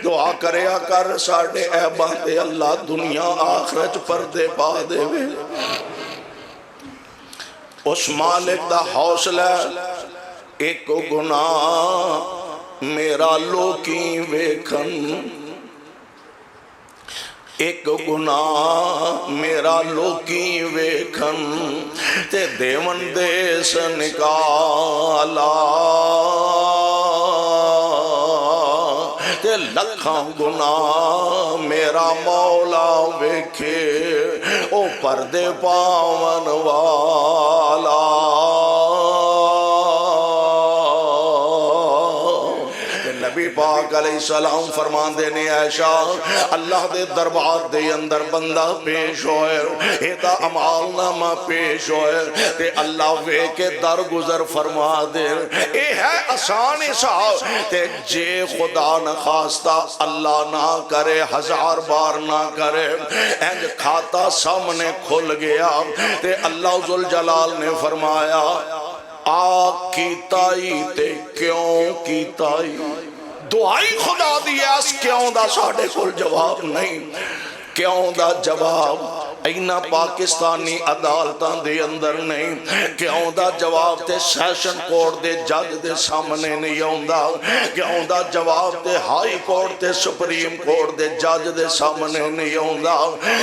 دعا کریا کر ساڑے عیباں تے اللہ دنیا آخرت پردے پا دے وے اس مالک دا حوصلہ ایک گناہ میرا لوکی ویکھن ایک گناہ میرا لوکی ویکھن تے دیون دیس نکالا تے لکھاں گناہ میرا مولا ویکھے او پردے پاون والا نبی پاک علیہ السلام فرمان دینے عائشہ اللہ دے دربار دے اندر بندہ پیش ہوئے ایدہ عمال نامہ پیش ہوئے تے اللہ وے کے درگزر فرما دے اے ہے آسان صاحب تے جے خدا نخواستہ اللہ نہ کرے ہزار بار نہ کرے انج کھاتا سامنے کھل گیا تے اللہ ذوالجلال نے فرمایا آگ کی تائی تے کیوں کی تائی دعائی خدا دی ایس کیوں دا ساڑھے کل جواب نہیں کیوں دا جواب اینا پاکستانی عدالتاں دے اندر نہیں کیوں دا جواب تے سیشن کورٹ دے جج دے سامنے نہیں ہوندہ کیوں دا جواب تے ہائی کورٹ تے سپریم کورٹ دے جج دے سامنے نہیں ہوندہ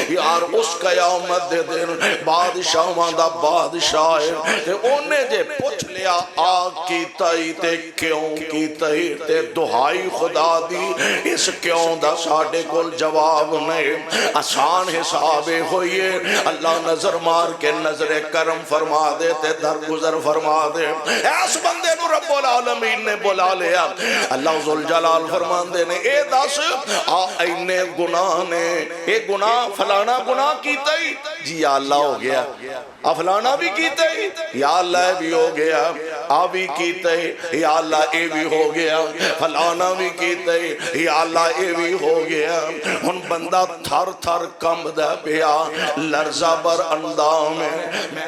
یار اس قیامت دے دن بادشاہاں دا بادشاہ ہے تے انہیں جے پوچھ لیا آگ کی تائی تے کیوں کی تائی تے دعائی خدا دی اس کیوں دا ساڑھے کل جواب نہیں آسان حسابے ہوئیے اللہ نظر مار کے نظر کرم فرما دے تے درگزر فرما دے ایس بندے نو رب العالمین نے بلا لیا اللہ ذوالجلال فرمان دے نے اے دس اینے گناہ نے اے گناہ فلانا گناہ کیتا ہی جی یا اللہ ہو گیا فلانا بھی کیتا ہی یا اللہ بھی ہو گیا بھی کیتا ہی یا اللہ اے بھی ہو گیا فلانا بھی کیتا ہی یا اللہ اے بھی ہو گیا ان بندہ تھر تھر کم دے پیا لرزہ بر اندام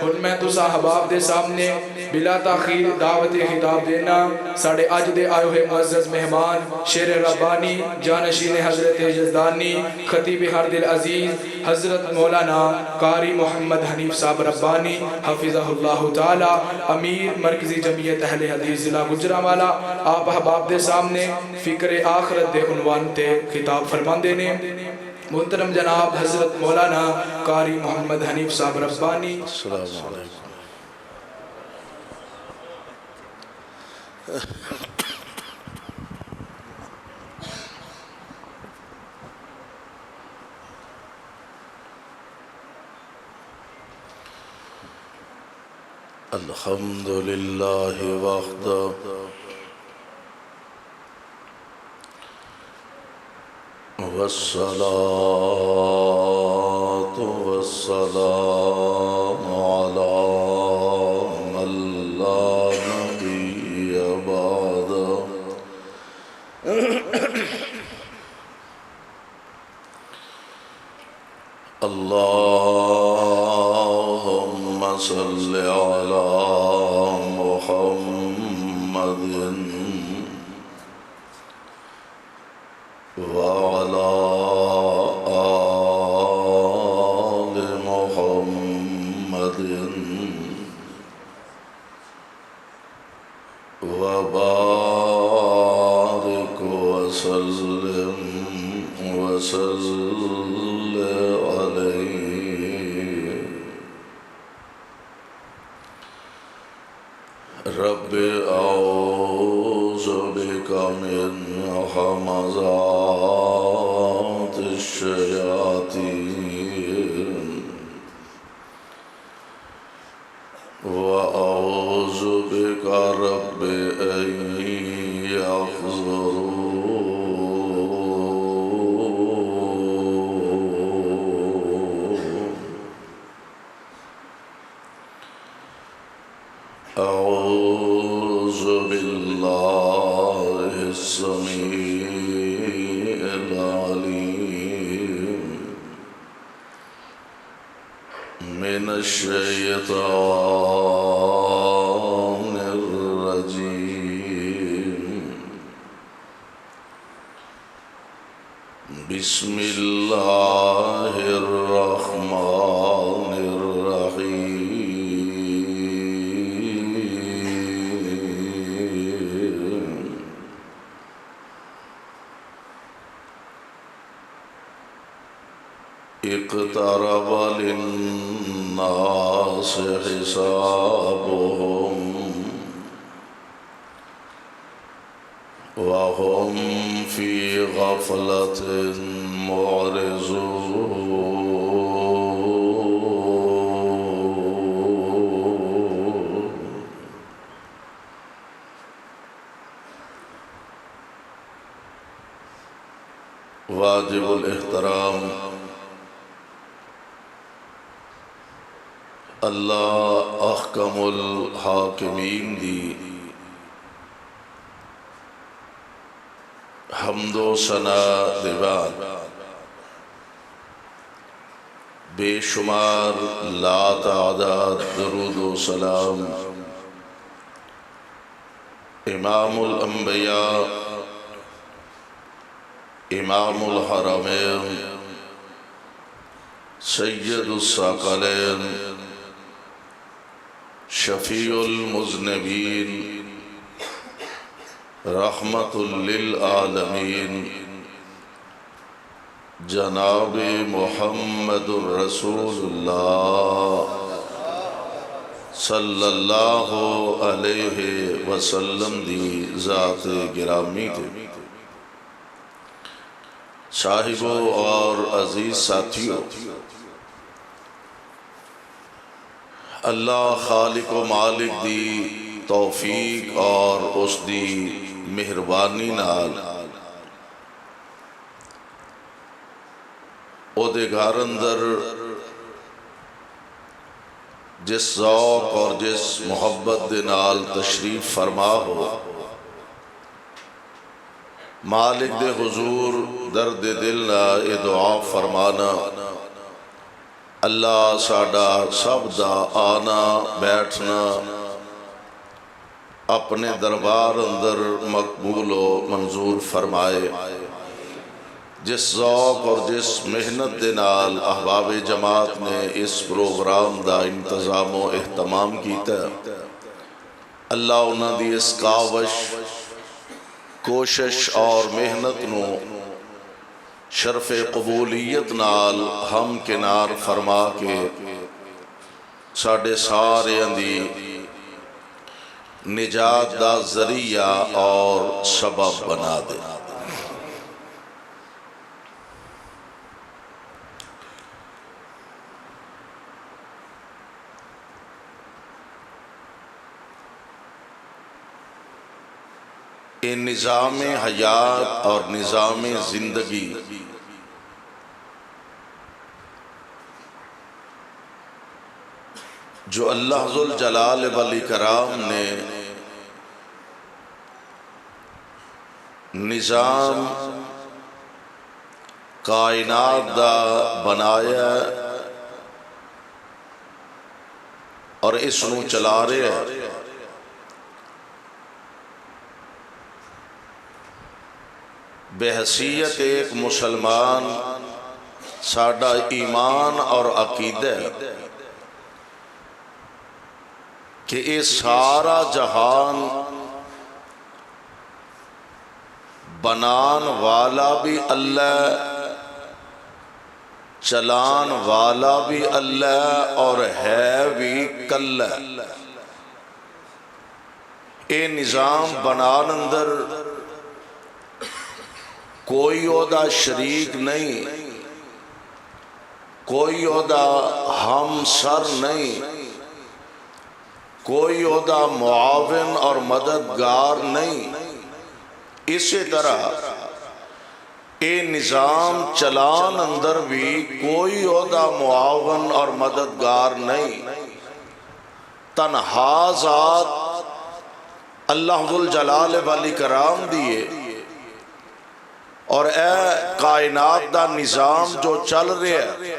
ان میں تو صاحباب دے سامنے بلا تاخیر دعوت خطاب دینا ساڑھے آج دے آئے ہوئے معزز مہمان شیر ربانی جانشین حضرت یزدانی خطیب حرد العزیز حضرت مولانا قاری محمد حنیف صاحب ربانی حفظہ اللہ تعالی امیر مرکزی جمعیت اہل حدیث ضلع گجرانوالہ آپ احباب دے سامنے فکر آخرت دے عنوان تے خطاب فرمان دینے محترم جناب حضرت مولانا قاری محمد حنیف صاحب ربانی السلام علیکم الحمدللہ وحدہ والصلاة والسلام على من لا نبي بعده اللهم صل على محمد وعلى آل محمد وبارك وسلم عليه رب أعوذ بك من همزات الشياطين وأعوذ بك رب أن يحضرون أعوذ بالله السميع العليم من الشيطان الرجيم بسم اللہ الرحمن الرحیم اقترب للناس حسابهم وهم في غفلة معرضون واجب الاحترام اللہ احکم الحاکمین دی حمد و ثنا دے بعد بے شمار لا تعداد درود و سلام امام الانبیاء امام الحرمین سید الثقلین شفیع المذنبین رحمت للعالمین جناب محمد الرسول اللہ صلی اللہ علیہ وسلم دی ذات گرامی تے صاحبوں اور عزیز ساتھیوں، اللہ خالق و مالک دی توفیق اور اس دی مہربانی نال او دے گھر اندر جس ذوق اور جس محبت دے نال تشریف فرما ہو، مالک دے حضور درد دل نال اے دعا فرمانا، اللہ ساڈا سب دا آنا بیٹھنا اپنے دربار اندر مقبول و منظور فرمائے۔ جس ذوق اور جس محنت دے نال احباب جماعت نے اس پروگرام دا انتظام و اہتمام کیتا ہے، اللہ انہاں دی اس کاوش کوشش اور محنت نو شرف قبولیت نال ہم کنار فرما کے ساڑھے سارے اندی نجات دا ذریعہ اور سبب بنا دے۔ یہ نظام حیات اور نظام زندگی جو اللہ ذوالجلال والاکرام نے نظام کائنات دا بنایا اور اس نو چلا رہے ہیں، بحیثیت ایک مسلمان ساڈا ایمان اور عقیدہ ہے کہ یہ سارا جہان بنان والا بھی اللہ، چلان والا بھی اللہ اور ہے بھی کلہ۔ یہ نظام بنان اندر کوئی عہدہ شریک نہیں، کوئی عہدہ ہم سر نہیں، کوئی عہدہ معاون اور مددگار نہیں۔ اسی طرح یہ نظام چلان اندر بھی کوئی عہدہ معاون اور مددگار نہیں، تنہا ذات اللہ ذوالجلال والاکرام دیے۔ اور اے کائنات دا نظام جو چل رہے ہیں،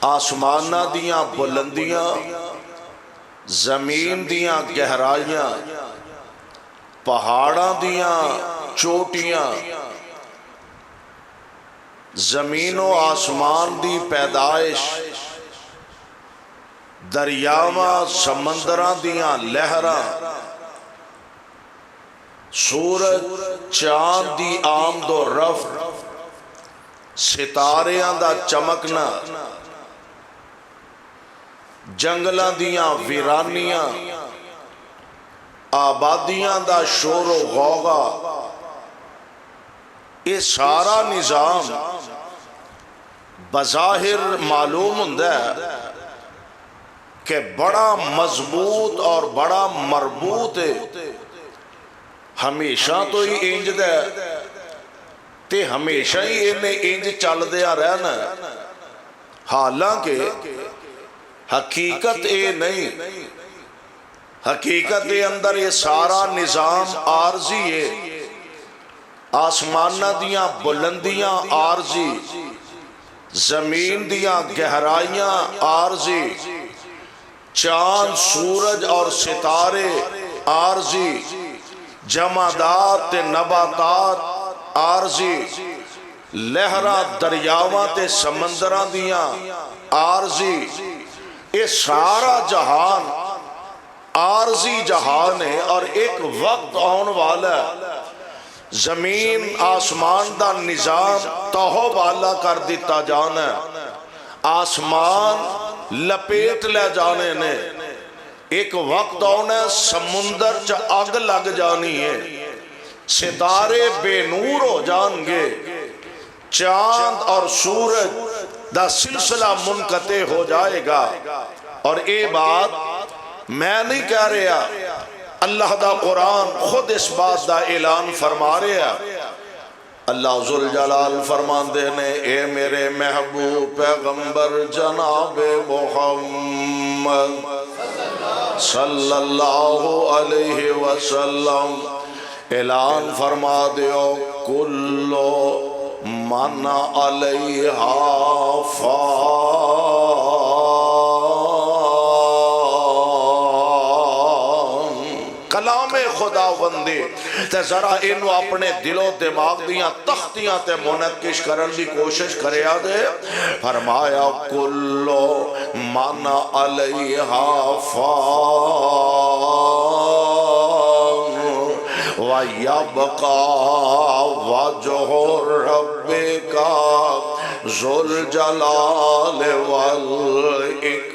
آسمانہ دیاں بلندیاں، زمین دیاں گہرائیاں، پہاڑاں دیاں چوٹیاں، زمین و آسمان دی پیدائش، دریاواں سمندراں دیاں لہراں، سورج چاند دی آمد و رفت، ستاریاں دا چمکنا، جنگلاں دیاں ویرانیاں، آبادیاں دا شور و غوغا، یہ سارا نظام بظاہر معلوم ہوندا ہے کہ بڑا مضبوط اور بڑا مربوط ہے، ہمیشہ تو ہی انج دا تے ہمیشہ ہی انہیں انج چل دیا رہنا، حالانکہ حقیقت اے نہیں، حقیقت دے اندر یہ سارا نظام عارضی ہے، آسمانہ دیاں بلندیاں عارضی، زمین دیاں گہرائیاں عارضی، چاند سورج اور ستارے عارضی، جمادات نباتات عارضی، لہراں دریاواں تے سمندراں دیاں عارضی، یہ سارا جہان عارضی جہان ہے، اور ایک وقت آن والا ہے زمین آسمان دا نظام توہو والا کر دیتا جانا ہے، آسمان لپیٹ لے جانے نے، ایک وقت آنا سمندر چا آگ لگ جانی ہے، ستارے بے نور ہو جان گے، چاند اور سورج دا سلسلہ منقطع ہو جائے گا، اور اے بات میں نہیں کہہ رہا، اللہ دا قرآن خود اس بات دا اعلان فرما رہا ہے۔ اللہ ذوالجلال فرمان دینے، اے میرے محبوب پیغمبر جناب محمد صلی اللہ علیہ وسلم، اعلان فرما دیو، کلو من علیہا کلام خدا بندے تے ذرا انو اپنے دل و دماغ دیاں تختیاں تے منقش کرن دی کوشش کریا دے، فرمایا کلو من علیہا فان وَيَبْقَى وَجْهُ رَبِّكَ ذُو الْجَلَالِ وَالْإِكْرَامِ۔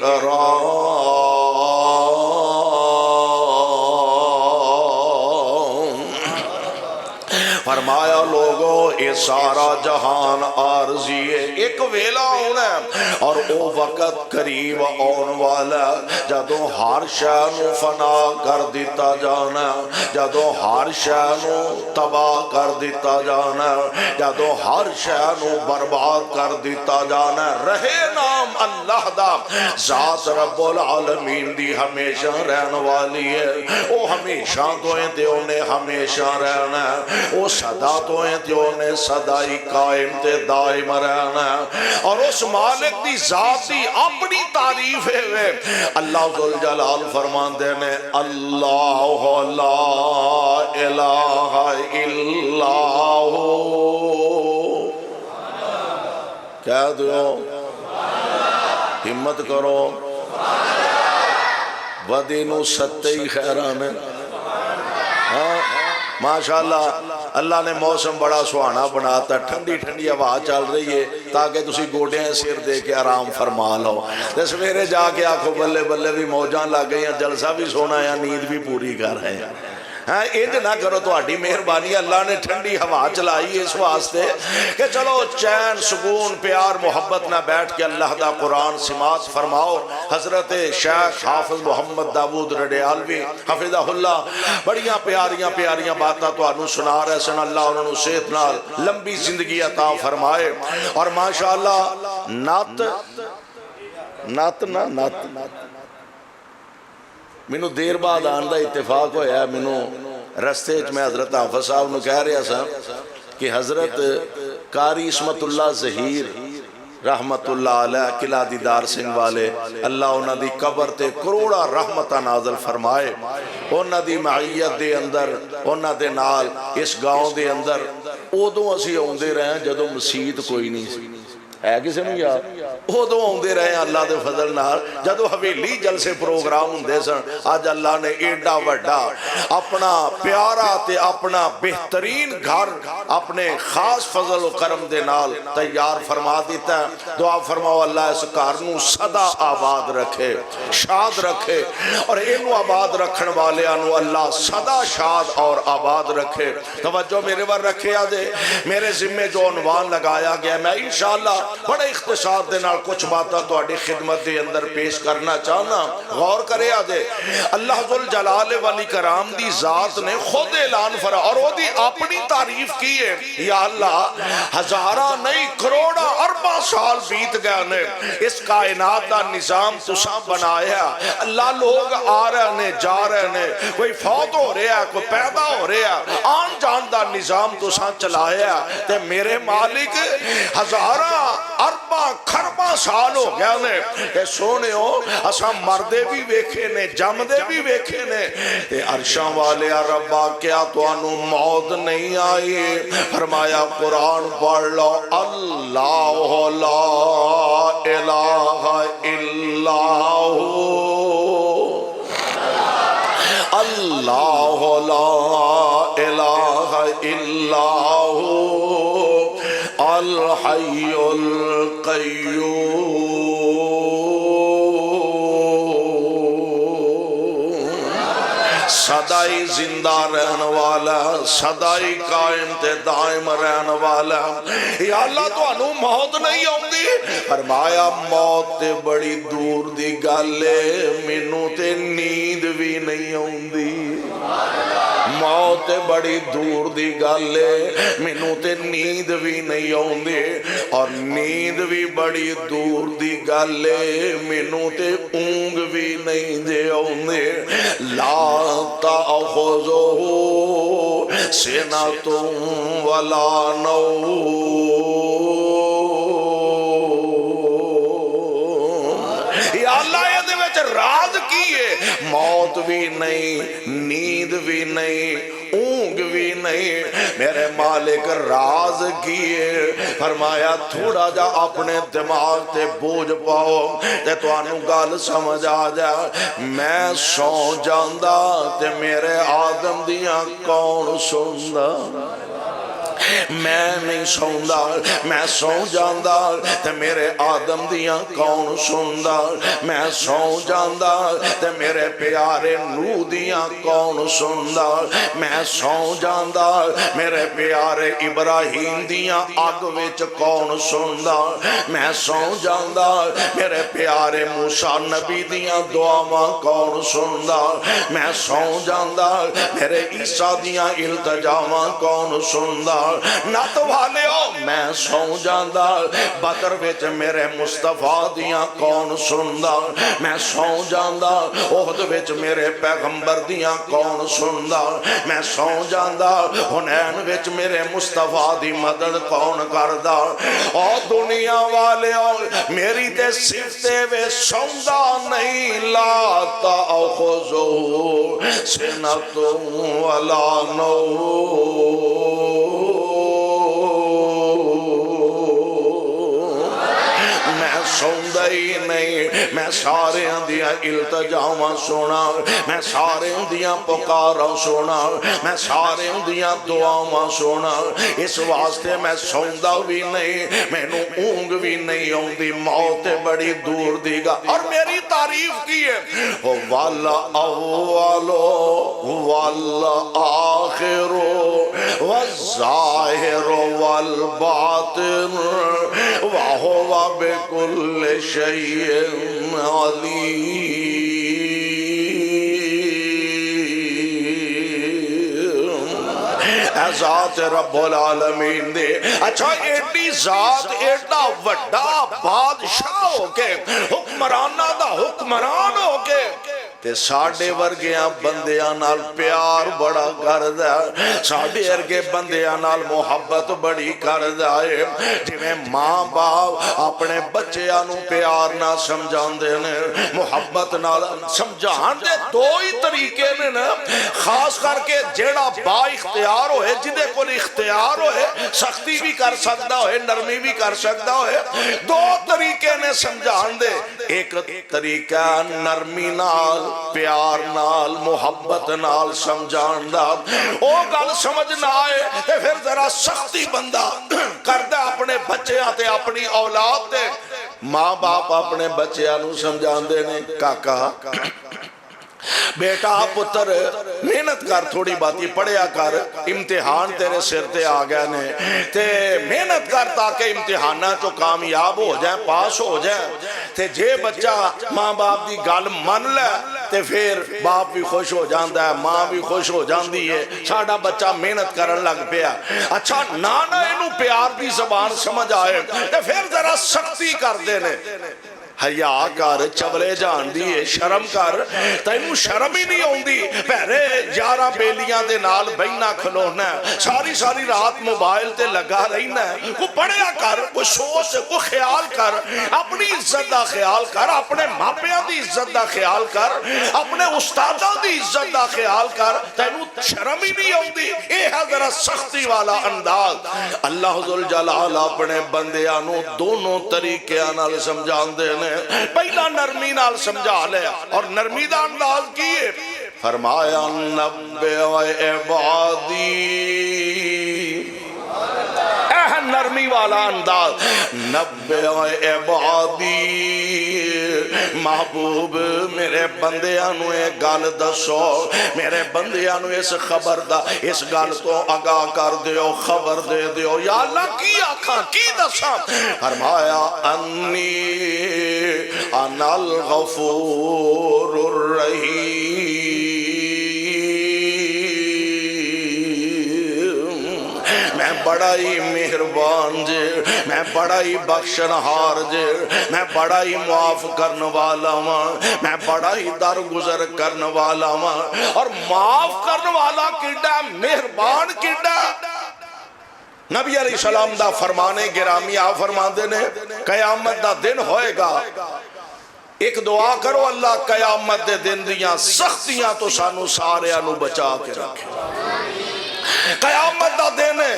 فرمایا لوگوں یہ سارا جہان عارضی ہے، ایک ویلا ہونا ہے اور وہ وقت قریب آن والا جدوں ہر شے نو فنا کر دیتا جانا، جدوں ہر شے نو تباہ کر دیتا جانا، جدوں ہر شے نو برباد کر دیتا جانا، رہے نام اللہ دا، ذات رب العالمین دی ہمیشہ رہن والی ہے، وہ ہمیشہ تو ہیں تے انہیں ہمیشہ رہنا ہے، وہ صدا تو ہیں تے انہیں صدائی قائم تے دائم رہنا ہے، اور اس مالک دی ذاتی اپنی تعریف ہے، اللہ ذوالجلال فرمان دینے، اللہ لا الہ الا ہو، کہہ دو ہمت کرو، ودینو ستے ہی خیرانے، ماشاءاللہ اللہ نے موسم بڑا سہانا بناتا، ٹھنڈی ٹھنڈی ہوا چل رہی ہے تاکہ تسی گوڑیاں سیر دے کے آرام فرما لو، تے سویرے جا کے آنکھو بلے بلے بھی موجاں لگ گئی ہیں، جلسہ بھی سونا ہے، نیند بھی پوری کر رہے ہیں، انج نہ کرو، تو آڑی مہربانی اللہ نے ٹھنڈی ہوا چلائی اس واسطے کہ چلو چین سکون پیار محبت نہ بیٹھ کے اللہ دا قرآن سماعت فرماؤ۔ حضرت شیخ حافظ محمد داود رڈیالوی حفظہ اللہ بڑیاں پیاریاں پیاریاں باتاں تو آنو سنا رہے سن، اللہ انہوں نے صحت نال لمبی زندگی عطا فرمائے، اور ماشاءاللہ نات مینو دیر بعد آن دا اتفاق ہویا، مینو رستے میں حضرت حافظ صاحب نے کہہ رہا سا کہ حضرت قاری اسمت اللہ ظہیر رحمت اللہ علیہ قلعہ دیدار سنگھ والے، اللہ انہاں دی قبر تے کروڑا رحمتہ نازل فرمائے، انہاں دی معیت دے اندر، انہاں دے نال اس گاؤں دے اندر ਉਦੋਂ ਅਸੀਂ ਆਉਂਦੇ ਰਹੇ ਜਦੋਂ ਮਸਜਿਦ ਕੋਈ ਨਹੀਂ ਸੀ ہے کسی نو یاد ادو آتے رہے اللہ دے فضل نال جدو حویلی جلسے پروگرام ہوندے سن اج اللہ نے ایڈا وڈا اپنا پیارا تے اپنا بہترین گھر اپنے خاص فضل و کرم دے نال تیار فرما دیتا ہے دعا فرماؤ اللہ اس گھر نو سدا آباد رکھے شاد رکھے اور اینو آباد رکھن والے انو اللہ سدا شاد اور آباد رکھے توجہ میرے ور رکھے آجے میرے ذمہ جو عنوان لگایا گیا میں انشاءاللہ بڑے اختصار دے نال کچھ باتاں تو اڈی خدمت دے اندر پیش کرنا چاہنا غور کرے آجے اللہ ذوالجلال والاکرام دی ذات نے خود اعلان فرا اور وہ دی اپنی تعریف کی ہے یا اللہ ہزارہ نہیں کروڑا اربع سال بیت گیا نے اس کائنات دا نظام تساں بنایا اللہ لوگ آ رہے ہیں جا رہے ہیں کوئی فوت ہو رہا ہے کوئی پیدا ہو رہا ہے آن جان دا نظام تساں چلایا تے میرے مالک ہزارہ اربع خربہ سال ہو گیا نے کہ سونے ہو اساں مردے بھی ویکھے نے جمدے بھی ویکھے نے تے عرشاں والے ربا کیا تو انو موت نہیں آئی فرمایا قرآن پڑھ لو اللہ لا الہ الا ہو اللہ لا الہ الا ہو الحی القیوم صدائی زندہ رہن والا صدائی قائم تے دائم رہن والا یا اللہ تو انو موت نہیں ہوندی فرمایا موت تے بڑی دور دی گالے منو تے نیند بھی نہیں ہوندی موت بڑی دور دی گالے منو تے نیند بھی نہیں ہوندی اور نیند بھی بڑی دور دی گالے منو تے اونگ بھی نہیں دے ہوندی لا تأخذه سنة ولا نوم یا اللہ یہ دے وچ راز کیے موت بھی نہیں نیند بھی نہیں اونگ بھی نہیں میرے مالک راز کیے فرمایا تھوڑا جا اپنے دماغ تے بوجھ پاؤ تے تو انو گال سمجھ آ جا میں سو جاندہ تے میرے آدم دیاں کون سندا میں نہیں سوندا میں سو جاندہ تے میرے آدم دیاں کون سندا میں سو جاندہ تے میرے پیارے نو دیاں کون سندا میں سو جاندہ میرے پیارے ابراہیم دیاں آگ وچ کون سندا میں سو جاندہ میرے پیارے موسیٰ نبی دیاں دعاواں کون سندا میں سو جاندہ میرے عیسیٰ دیاں التجاواں کون سندا نہ تو والے ہو میں سو جاندہ بدر وچ میرے مصطفیٰ دیاں کون سندا میں سو جاندہ احد وچ میرے پیغمبر دیاں کون سندا میں سو جاندہ حنین وچ میرے مصطفیٰ دی مدد کون کردا اور دنیا والے ہو میری تے صفتے وے سوندا نہیں لا تأخذو سنۃ ولا نوم سوندہ ہی نہیں میں سارے دیاں التجاواں سونا میں سارے دیاں پکاراں سونا میں سارے دیاں دعاواں سونا اس واسطے میں سوندہ بھی نہیں میں نو اونگ بھی نہیں ہوندی موت بڑی دور دی گا اور میری تعریف کی ہے والا اولو والا آخرو والظاہر والباطن وہو بکل شیء علیم اے ذات رب العالمین دے اچھا ایڈی ذات ایڈا وڈا بادشاہ ہو کے حکمرانہ دا حکمران ہو کے تے ساڈے ورگیاں بندیاں نال پیار بڑا کردا ہے، ساڈے ورگے بندیاں نال محبت بڑی کردا ہے۔ جویں ماں باپ اپنے بچیاں نو پیار نہ سمجھاندے نے، محبت نال سمجھان دے دو ہی طریقے نے نا، خاص کر کے جیڑا با اختیار ہوئے، جدے کول اختیار ہوئے، سختی بھی کر سکتا ہوئے، نرمی بھی کر سکتا ہوئے، دو طریقے نے سمجھان دے۔ ایک طریقہ نرمی نال، پیار نال، محبت نال سمجھان دا، او گل سمجھ نہ آئے تے پھر ذرا سختی بندہ کردہ اپنے بچیاں تے اپنی اولاد تے۔ ماں باپ اپنے بچیاں نو سمجھان دے نے، کاکا بیٹا پتر محنت کر، تھوڑی باتی پڑھیا کر، امتحان تیرے سر تے آ گئے نے تے محنت کر تاکہ امتحانہ تو کامیاب ہو جائیں، پاس ہو جائیں۔ تے جے بچہ ماں باپ دی گل من لے تے پھر باپ بھی خوش ہو جاندہ ہے، ماں بھی خوش ہو جاندی ہے، ساڑا بچہ محنت کرن لگ پیا۔ اچھا نانا اینو پیار دی زبان سمجھ آئے تے پھر ذرا سختی کر دینے، حیا کر، چولے جان دیئے، شرم کر، تینوں شرم ہی نہیں ہوندی، پہرے 11 بیلیاں دے نال بہنا کھلونا ہے، ساری ساری رات موبائل تے لگا رہنا ہے، کو پڑھیا کر، کو سوچ، کو خیال کر، اپنی عزت دا خیال کر، اپنے ماپیاں دی عزت دا خیال کر، اپنے استاداں دی عزت دا خیال کر، تینوں شرم ہی نہیں ہوندی۔ اے ہے ذرا سختی والا انداز۔ اللہ ذوالجلال اپنے بندیاں نو دونوں طریقیاں نال سمجھان دے نے، پہلا نرمی نال سمجھا لے، اور نرمی دا انداز کیے، فرمایا نبّئ عبادی، اے نرمی والا انداز، نبّئ عبادی، محبوب میرے بندیاں نو اے گل دسو، میرے بندیاں نو اس خبر دا، اس گل تو آگاہ کر دیو، خبر دے دیو۔ یا اللہ کی آکھاں کی دساں؟ فرمایا انی انا الغفور الرحیم، میں بڑا ہی مہربان جے، میں بڑا ہی بخشنہار جے، میں بڑا ہی معاف کرنے والا ہوں، میں بڑا ہی درگزر کرنے والا ہوں، اور معاف کرنے والا کیڑا، مہربان کیڑا۔ نبی علیہ السلام دا فرمانے گرامی آپ فرمان دینے، قیامت دا دن ہوئے گا، ایک دعا کرو اللہ قیامت دے دن دیاں سختیاں تو سانو سارے انو بچا کے رکھے۔ قیامت دا دن ہے،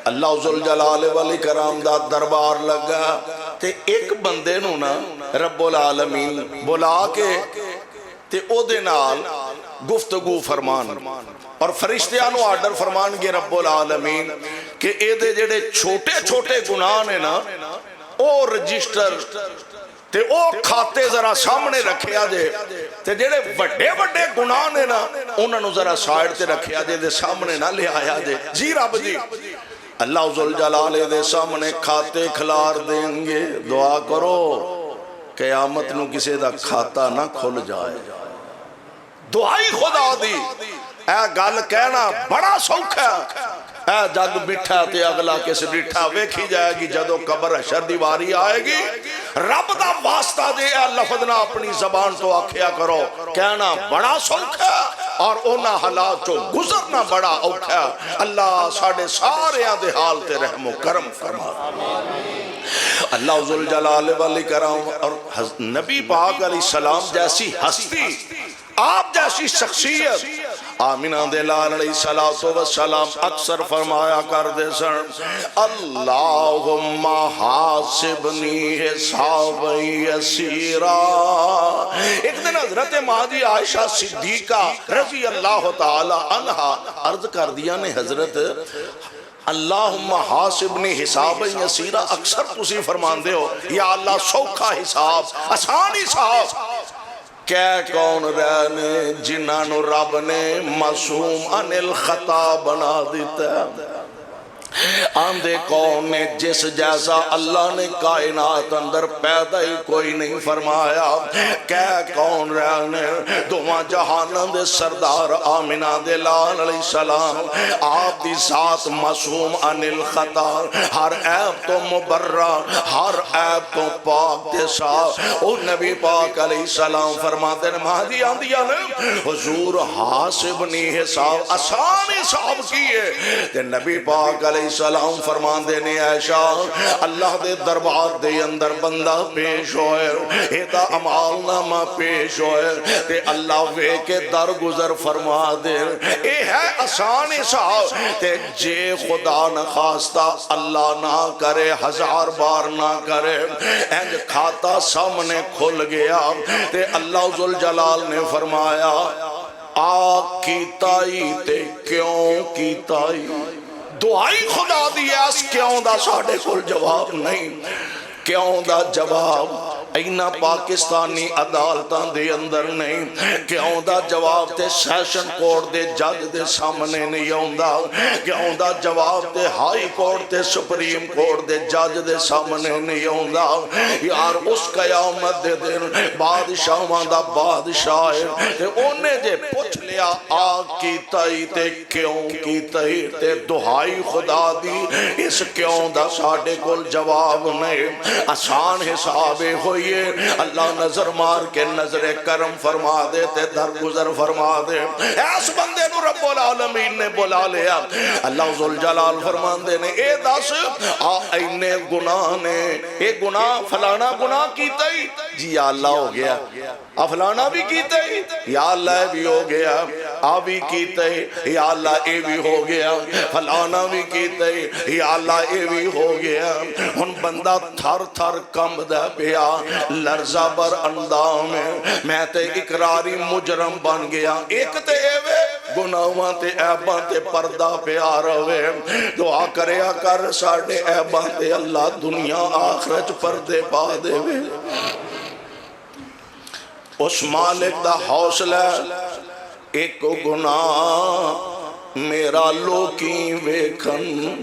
اللہ ذوالجلال والاکرام دا دربار لگا تے ایک بندے نو نا رب العالمین بلا کے تے او دے نال گفتگو فرمان، اور فرشتیاں نو آرڈر فرمان گے رب العالمین کہ اے دے جڑے چھوٹے چھوٹے گناہ نے نا او رجسٹر تے او کھاتے ذرا سامنے رکھیا جے، تے جڑے بڑے بڑے گناہ نے نا انہاں نو ذرا سائیڈ تے رکھیا جے، دے سامنے نہ لے آیا جے۔ جی رب جی، اللہ ذوالجلال دے سامنے کھاتے کھلار دیں گے، دعا کرو قیامت نو کسے دا کھاتا نہ کھل جائے۔ دعائی خدا دی، اے گل کہنا بڑا سوکھا ہے، اے جگ بٹھا تے اگلا کس بٹھا ویکھی جائے گی، جدو قبر حشر دی واری آئے گی، رب دا واسطہ دے اے لفظ نہ اپنی زبان تو آکھیا کرو، کہنا بڑا سوکھا اور اونا حالات چو گزرنا بڑا اوکھا۔ اللہ ساڑھے سارے دے حال تے رحم و کرم فرما۔ اللہ ذوالجلال والاکرام اور نبی پاک علیہ السلام جیسی ہستی، آپ جیسی شخصیت، آمینہ دلال علیہ السلام اکثر فرمایا کر دے سن، اللہم حاسبنی حسابا یسیرا۔ ایک دن حضرت ماجی عائشہ صدیقہ رضی اللہ تعالی عنہ عرض کر دیا نے، حضرت اللہم حاسبنی حسابا یسیرا اکثر تسی فرمان دے ہو، یا اللہ سوکھا حساب، آسان حساب، کیا کون رہنے جنہاں نو رب نے معصوم عن الخطا بنا دیتا ہے۔ آندے کون نے جس جیسا اللہ نے کائنات اندر پیدا ہی کوئی نہیں فرمایا کہ کون رہنے دعا جہانوں دے سردار آمینہ دے لال علیہ السلام آپ دی ذات معصوم عن الخطا ہر عیب تو مبرہ ہر عیب تو پاک تے صاف او نبی پاک علیہ السلام فرماتے ہیں مہدی آندیا نے حضور حاسب نہیں حساب آسان حساب کیے تے نبی پاک علیہ السلام فرمان دینے عائشہ اللہ دے دربار دے اندر بندہ پیش ہوئے ایدہ عمال نامہ پیش ہوئے تے اللہ وے کے درگزر فرما دے اے ہے آسان حساب تے جے خدا نہ خواستہ اللہ نہ کرے ہزار بار نہ کرے انج کھاتا سامنے کھل گیا تے اللہ ذوالجلال نے فرمایا آگ کی تائی تے کیوں کی تائی دعائی خدا دی اس کیوں دا ساڑھے کل جواب نہیں کیوں دا جواب اینا پاکستانی عدالتاں دے اندر نہیں کیوں دا جواب تے سیشن کورٹ دے جج دے سامنے نہیں ہوندہ کیوں دا جواب تے ہائی کورٹ تے سپریم کورٹ دے جج دے سامنے نہیں ہوندہ یار اس قیامت دے دن بادشاہاں دا بادشاہ تے انہیں جے پوچھ لیا آگ کی تائی تے کیوں کی تائی تے دعائی خدا دی اس کیوں دا ساڑھے کل جواب نہیں آسان حسابے ہوئیے اللہ نظر مار کے نظر کرم فرما دے تے درگزر فرما دے ایس بندے نو رب العالمین نے بلا لیا اللہ ذوالجلال فرمان دے نے اے دس اینے گناہ نے اے گناہ فلانا گناہ کیتا ہی جی یا اللہ ہو گیا فلانا بھی کیتا ہی یا اللہ بھی ہو گیا بھی کیتا ہی یا اللہ اے بھی ہو گیا فلانا بھی کیتا ہی یا اللہ اے بھی ہو گیا ان بندہ تھر تھر کم دے پیا لرزہ بر اندام میں تے اقراری مجرم بن گیا ایک تے ایوے گناہاں تے عیباں تے پردہ پیا روے دعا کریا کر ساڑھے عیباں تے اللہ دنیا آخرت پردے پا دے وے اس مالک دا حوصلہ ایک گناہ میرا لوکی ویکھن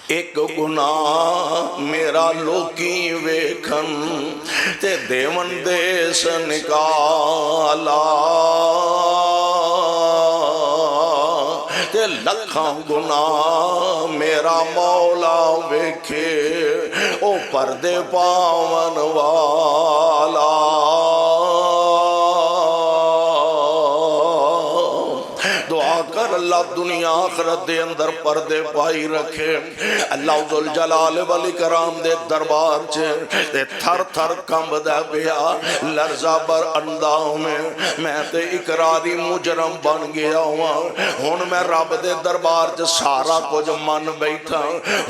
ایک گناہ میرا لوکی ویکھن تے دیون دیس نکالا تے لکھاں گناہ میرا مولا ویکھے او پردے پاون والا دعا کر اللہ دنیا آخرت دے اندر پردے پائی رکھے اللہ ذوالجلال والاکرام دے دربار چھے تھر تھر کمب دے بیا لرزہ بر انداؤں میں تے اقراری مجرم بن گیا ہوں میں رب دے دربار چھے سارا کچھ من بیٹھا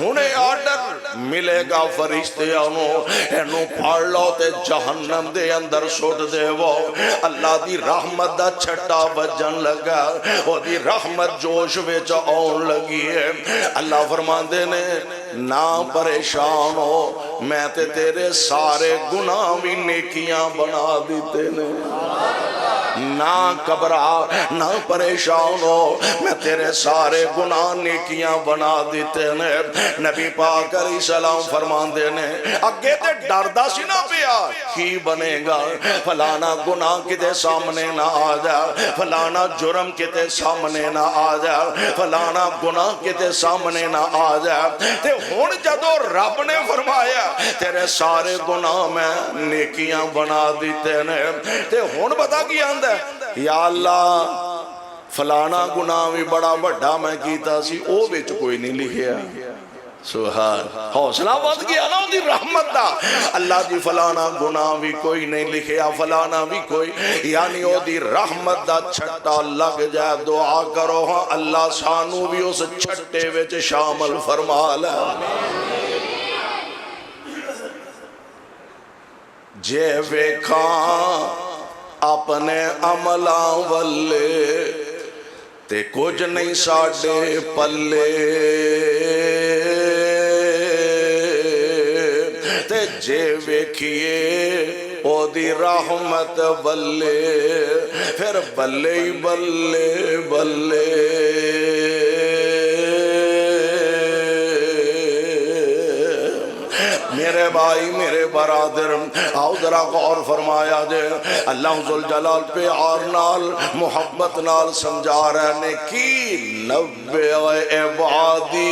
انہیں آرڈر ملے گا فرشتے انہوں پڑھ لو تے جہنم دے اندر سوٹ دے وہ اللہ دی رحمت دا چھٹا بجن لگا وہ دی رحمت جوش ویچ آن لگی ہے اللہ فرمان دے نے نہ پریشان ہو میں تے تیرے سارے گناہ بھی نیکیاں بنا دیتے نے نہ گھبرا نہ پریشان ہو میں تیرے سارے گناہ نیکیاں بنا دیتے نے نبی پاک علیہ السلام فرمان دینے اگے تے ڈردہ سی نہ پیا کی بنے گا فلانا گناہ کتے سامنے نہ آ جا فلانا جرم کتے سامنے نہ آ جا فلانا گناہ کتے سامنے نہ آ جا تے ہون جدو رب نے فرمایا تیرے سارے گناہ میں نیکیاں بنا دیتے نے تے ہون بتا کی آندہ یا اللہ فلانا گناہ بھی بڑا بڑا میں کیتا سی او بیچ کوئی نہیں لکھیا سبحان حوصلہ بات کیا نا دی رحمت دا اللہ دی فلانا گناہ بھی کوئی نہیں لکھیا فلانا بھی کوئی یعنی او دی رحمت دا چھٹا لگ جائے دعا کرو ہاں اللہ سانو بھی اس چھٹے وچ شامل فرما لے جے ویکھاں اپنے عملاں والے تے کچھ نہیں ساڑے پلے تے جے ویکھیے او دی رحمت بلے پھر بلے بلے بلے میرے بھائی میرے برادر آؤ ذرا غور فرمایا جے اللہ ذوالجلال پیار نال محبت نال سمجھا رہے نے کی نبے عبادی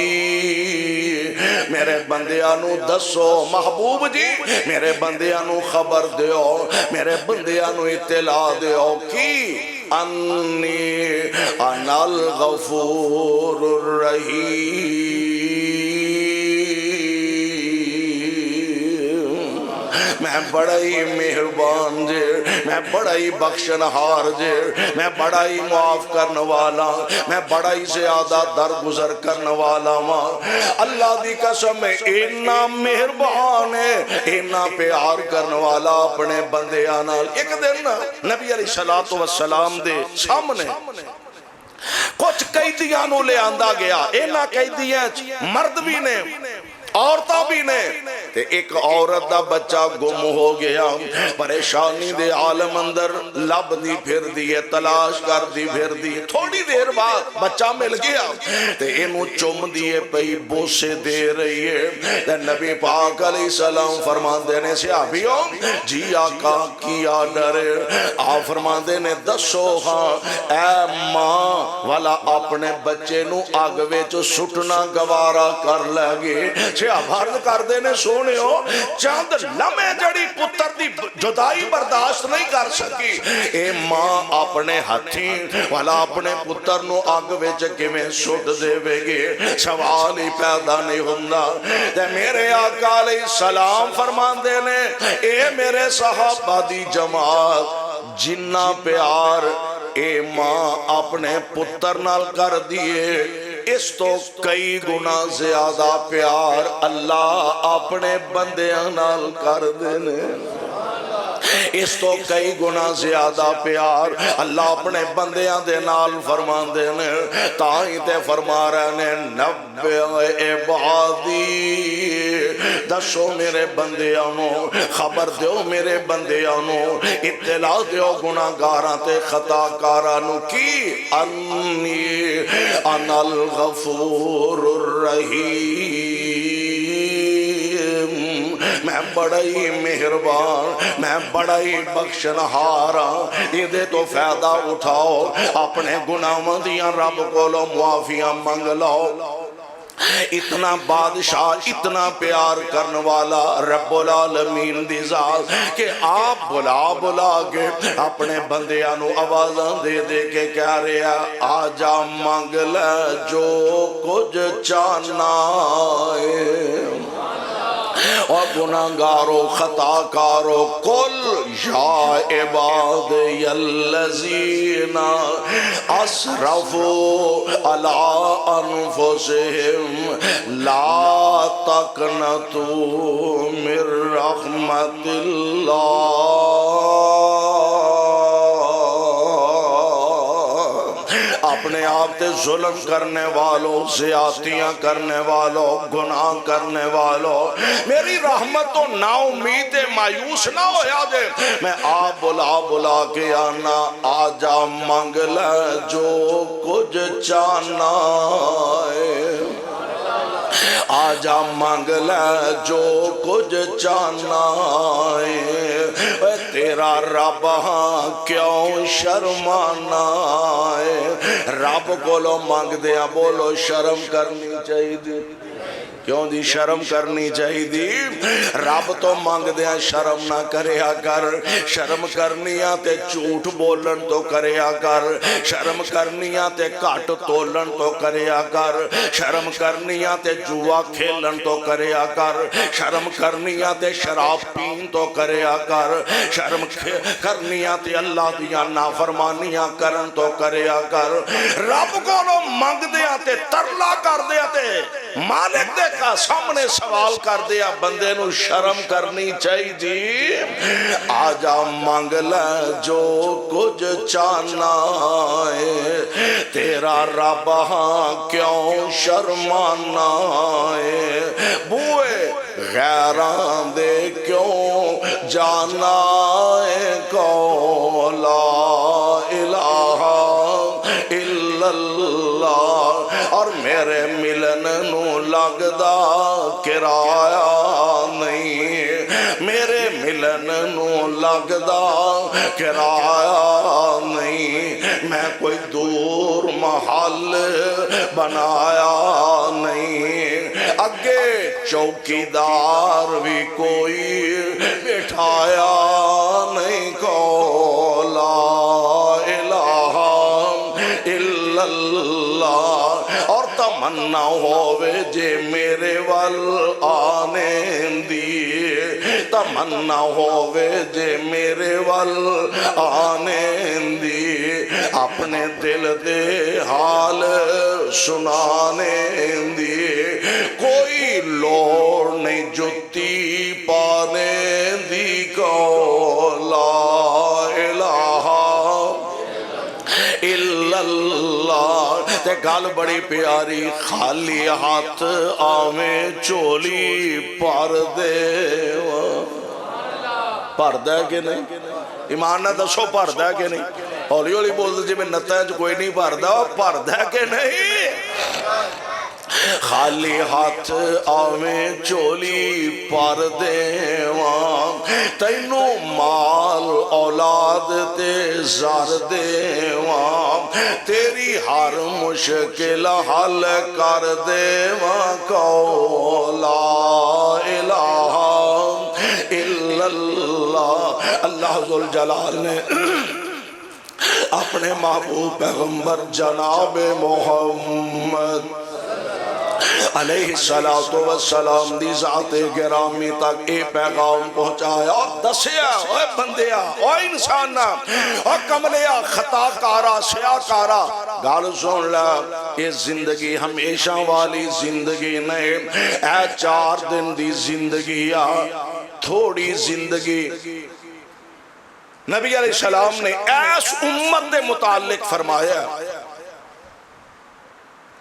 میرے بندیانو دسو محبوب جی میرے بندیانو خبر دیو میرے بندیانو اطلاع دیو کی انی انا الغفور الرحیم میں بڑا ہی مہربان جے میں بڑا ہی بخشنہار جے میں بڑا ہی معاف کرنے والا میں بڑا ہی زیادہ درگزر کرنے والا ماں اللہ دی قسم ہے اینا مہربان ہے اینا پیار کرنے والا اپنے بندے آنا ایک دن نبی علیہ السلام دے سامنے کچھ قیدیاں نو لے آندہ گیا اینا قیدیاں مرد بھی نے عورتاں بھی نے تے ایک عورت دا بچہ گم ہو گیا پریشانی دے عالم اندر لب دی پھر دیئے تلاش کر دی پھر دیئے تھوڑی دیر بعد بچہ مل گیا تے انہوں چم دیئے پئی بوسے دے رہی ہے تے نبی پاک علیہ السلام فرمان دینے سے آبیوں جی آقا کیا ڈرے آپ فرمان دینے دسو ہاں اے ماں والا اپنے بچے نو آگوے چو سٹنا گوارا کر لگے بھرد کر دینے سونے ہو چاند لمحے جڑی پتر دی جدائی برداشت نہیں کر سکی اے ماں اپنے ہتھیں والا اپنے پتر نو آگ وچ کیویں سٹ دے گے سوال ہی پیدا نہیں ہوندا تے میرے آقا علیہ السلام فرمان دینے اے میرے صحابہ دی جماعت جنہ پیار اے ماں اپنے پتر نال کر دیئے اس تو کئی گنا زیادہ پیار اللہ اپنے بندیاں نال کر دینے اس تو کئی گنا زیادہ پیار اللہ اپنے بندیاں دے نال فرمان دینے تائیں تے فرما رہنے نبے عبادی دسو میرے بندیانو خبر دیو میرے بندیانو اطلاع دیو گناہگاراں تے خطا کارانو کی انی انا الغفور الرحیم میں بڑا ہی مہربان میں بڑا ہی بخشنہارا یہ دے تو فائدہ اٹھاؤ اپنے گناہوں دیاں رب کو لو معافیاں منگ لو اتنا بادشاہ اتنا پیار کرنے والا رب العالمین دی ذات کہ آپ بلا کے اپنے بندیاں نو آوازاں دے دے کے کہہ رہے آجا مانگ لے جو کچھ چاہنا ہے اور گناہگارو خطا کارو قل یا عبادی الذین اسرفوا علی انفسہم لا تقنطوا من رحمت اللہ اپنے آپ تے ظلم کرنے والوں زیادتیاں کرنے والوں گناہ کرنے والوں میری رحمت تو نا امید مایوس نہ ہو جائے میں آپ بلا کے آنا آجا مانگ لے جو کچھ چاہنا ہے آجا مانگ لے جو کچھ چاہنا ہے تیرا رب ہاں کیوں شرمانا ہے رب کو لو مانگ دیا بولو شرم کرنی چاہیے دی کیوں دی شرم کرنی چاہیے دی رب تو مانگ دیا شرم نہ کریا کر شرم کرنیاں تے جھوٹ بولن تو کریا کر شرم کرنیاں تے کٹ تولن تو کریا کر شرم کرنیاں تے جوا کھیلن تو کریا کر شرم کرنیاں تے شراب پین تو کریا کر شرم کرنیاں تے اللہ دیا نافرمانیاں کرن تو کریا کر رب کو لو مانگ دیا تے ترلا کر دیا تے مالک دے کا سامنے سوال کر دیا بندے نو شرم کرنی چاہیے دی آجا مانگ لے جو کچھ چاہنا ہے تیرا رب ہاں کیوں شرمانا ہے بوئے غیران دے کیوں جانا ہے کو لا الہ الا اللہ اور میرے میرے ملن نو لگدا کرایہ نہیں، میرے ملن نو لگدا کرایہ نہیں، میں کوئی دور محل بنایا نہیں، اگے چوکیدار بھی کوئی بٹھایا نہیں، کو لا الہ الا اللہ، اور تمنا ہووے جے میرے وال آنے دی، تمنا ہووے جے میرے وال آنے دی، اپنے دل دے حال سنانے دی، کوئی لوڑ نہیں جتی پانے دی، کو لا الہ الا اللہ۔ تے گل بڑی پیاری، خالی ہاتھ آویں چولی پر دے، پردہ ہے کہ نہیں؟ ایمان نہ دسو پردہ ہے کہ نہیں؟ ہولی ہولی بول جی میں نتائج کوئی نہیں پردہ، پردہ ہے کہ نہیں؟ خالی ہاتھ آویں چولی پر دیواں، تینو مال اولاد تے زر دیواں، تیری ہر مشکل حل کر دیواں، کو لا الہ الا اللہ۔ اللہ ذوالجلال نے اپنے محبوب پیغمبر جناب محمد علیہ السلام دی ذات گرامی تک اے پیغام پہنچایا، اور دسیا اوے بندیا، اوے انسانا، او کملیا، خطا کارا، سیاہ کارا، گال سن لے، یہ زندگی ہمیشہ والی زندگی نہیں، اے 4 دن دی زندگی آ، تھوڑی زندگی۔ نبی علیہ السلام نے ایس امت دے متعلق فرمایا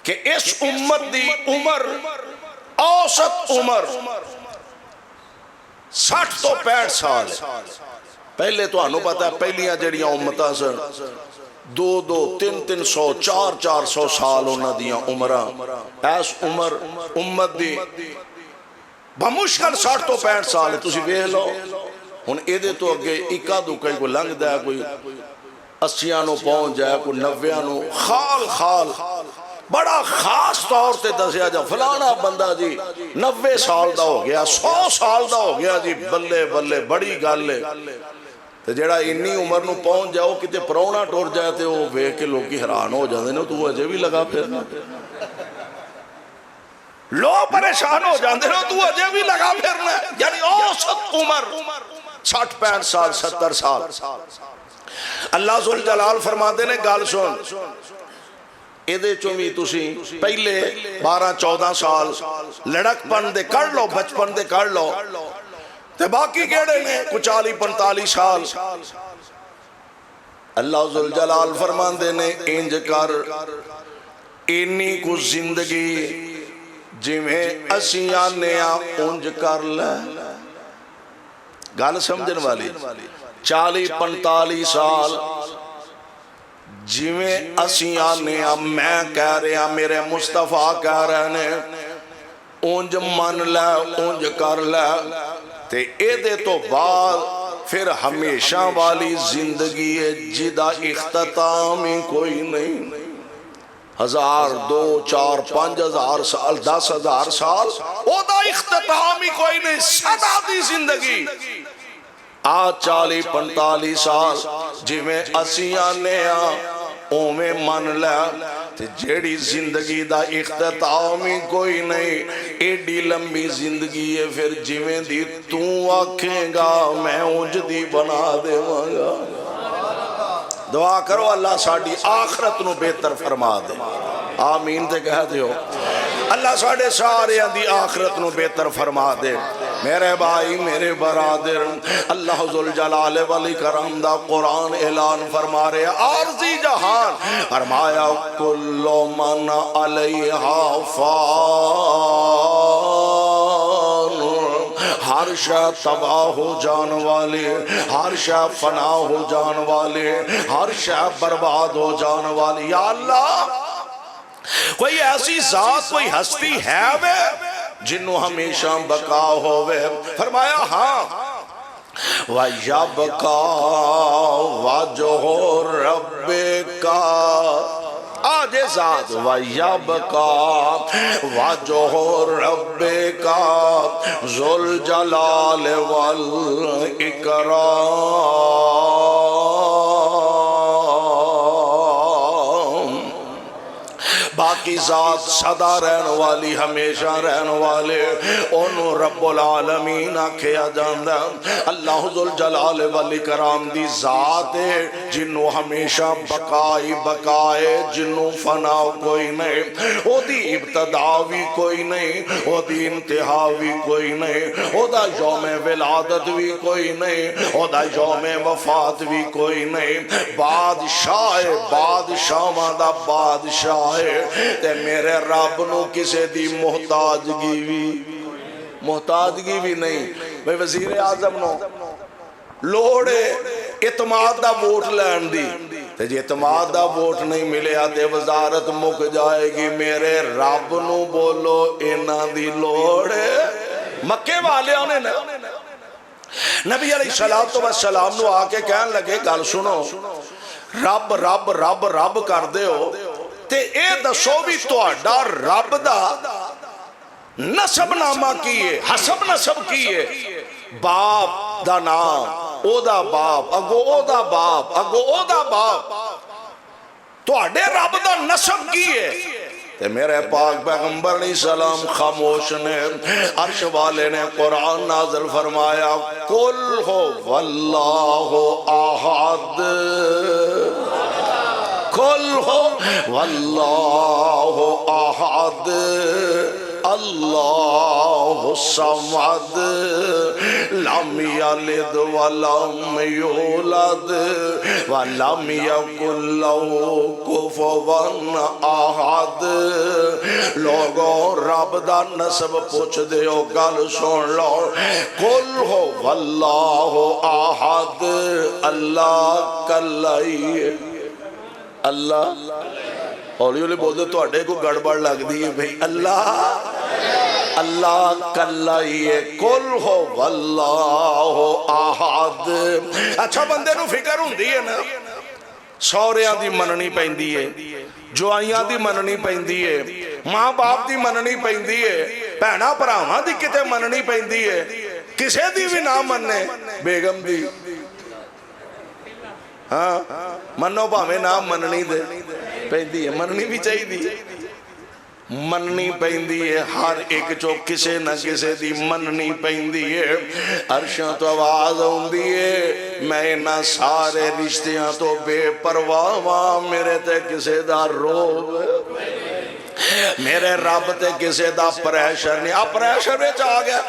کہ اس امت دی عمر، اوسط عمر 60 تو 65 سال، پہلے تو انہوں پتا ہے پہلیاں جڑیاں امتاں سن 200 300 400 سال ہونا دیاں عمرہ، ایس عمر امت دی بمشکل 60 تو 65 سال ہے، تسی ویہ لو ہن ایدے تو اگے اکا دکھائی کو لنگ دیا، کوئی 80 نو پہنچ جائے، کوئی 90 نو، خال خال بڑا خاص طور تے دسیا جا فلانا بندہ جی 90 سال دا ہو گیا، 100 سال دا ہو گیا جی، بلے بلے بڑی گل ہے۔ تے جڑا انی عمر نو پہنچ جاؤ کتے پرونا ٹور جائے تے وہ وے کے لوگی حیران ہو جاندے نے، تو اجے بھی لگا پھرنا، لوگ پریشان ہو جاندے نے، تو اجے بھی لگا پھرنا، یعنی اوسط عمر 60 65 سال 70 سال۔ اللہ ذوالجلال فرماندے نے گل سن، ایدے چومی تسی پہلے 12 14 سال لڑک پن دے کر لو، بچپن دے کر لو، تے باقی کیڑے نے کچھ 40 45 سال۔ اللہ ذوالجلال فرماندے نے انج کر، اینی کو زندگی جویں اسی آنیا انج کر لے، گل سمجھن والی 40 45 سال جویں اسی آنیا، میں کہہ رہا میرے مصطفیٰ کہہ رہے ہیں اونج من لے اونج کر لے، تے اے دے تو بعد پھر ہمیشہ والی زندگی ہے جدا اختتام ہی کوئی نہیں، 1000 2 4 5 ہزار سال 10 ہزار سال او دا اختتام ہی کوئی نہیں، سدا دی زندگی آ 40 45 سال جویں اسی آنے اومیں من لے، تے جیڑی زندگی دا اختتام ہی کوئی نہیں، ایڈی لمبی زندگی ہے، پھر جویں دی تو آکھیں گا میں اونج دی بنا دے گا۔ دعا کرو اللہ ساڑی آخرت نو بہتر فرما دے، آمین تے کہہ دیو، اللہ ساڑے سارے دی آخرت نو بہتر فرما دے۔ میرے بھائی میرے برادر، اللہ ذوالجلال والاکرام دا قرآن اعلان فرما رہے، عارضی جہان فرمایا کل من علیہا فان، ہر شے تباہ ہو جان والے، ہر شے فنا ہو جان والے، ہر شے برباد ہو جان والے۔ یا اللہ کوئی ایسی ذات کوئی ہستی ہے وے جنوں ہمیشہ بقا ہووے؟ فرمایا ہاں، وَيَبْقَى وَجْهُ رَبِّكَ، آج ذات وَيَبْقَى وَجْهُ رَبِّكَ ذُو الْجَلَالِ وَالْإِكْرَامِ، باقی ذات سدا رہن والی ہمیشہ رہن والے انہوں رب العالمین آکھیا جاندہ۔ اللہ ذوالجلال والاکرام دی ذات ہے جنہوں ہمیشہ بقائی بقائے، جنہوں فنا کوئی نہیں، او دی ابتدا بھی کوئی نہیں، او دی انتہا بھی کوئی نہیں، او دا یوم ولادت بھی کوئی نہیں، او دا یوم وفات بھی کوئی نہیں، بادشاہ بادشاہ مادہ بادشاہ ہے تے میرے رب نو کسے دی محتاجگی بھی نہیں۔ بھئی وزیر اعظم نو لوڑے اعتماد دا ووٹ لین دی، تے جی اعتماد دا ووٹ نہیں ملے آتے وزارت مک جائے گی، میرے رب نو بولو اینا دی لوڑے۔ مکے والے آنے نا نبی علیہ السلام نو آکے کہن لگے گل سنو، رب رب رب رب کر دے ہو تے اے دسو بھی تہاڈا رب دا نسب نامہ کیے، حسب نسب کیے، باپ دا نام او دا باپ اگو او دا باپ اگو او دا باپ، تہاڈے رب دا نسب کیے؟ تے میرے پاک پیغمبر علیہ السلام خاموش نے، عرش والے نے قرآن نازل فرمایا، قل ہو واللہ احد، قل ہو واللہ احد اللہ الصمد لم یلد ولم یولد ولم یکن له کفوا احد۔ لوگوں رب دا نسب پوچھ دیو گل سن لو، قل ہو واللہ احد، اللہ کلائی، اللہ ہولی ہولی بول دے تو اڈے کو گڑبڑ لگ دی ہے بھئی، اللہ کلائی ہے، قل ہو واللہ احد۔ اچھا بندے نو فکر ہوندی ہے نا، سوریاں دی مننی پیندی ہے، جوائیاں دی مننی پیندی ہے، ماں باپ دی مننی پیندی ہے، بہنا بھراواں دی کتے مننی پیندی ہے، کسے دی بھی نہ مننے، بیگم دی ہاں منو پاویں نام مننی دے پیندی ہے، مننی بھی چاہی دی، مننی پیندی ہے، ہر ایک چو کسے نہ کسے دی مننی پیندی ہے۔ عرشاں تو آواز ہوندی ہے، میں نہ سارے رشتیاں تو بے پرواہ، میرے تے کسے دا روب، میرے رب تے کسے دا پریشر نہیں۔ آپ پریشر میں چاہ گیا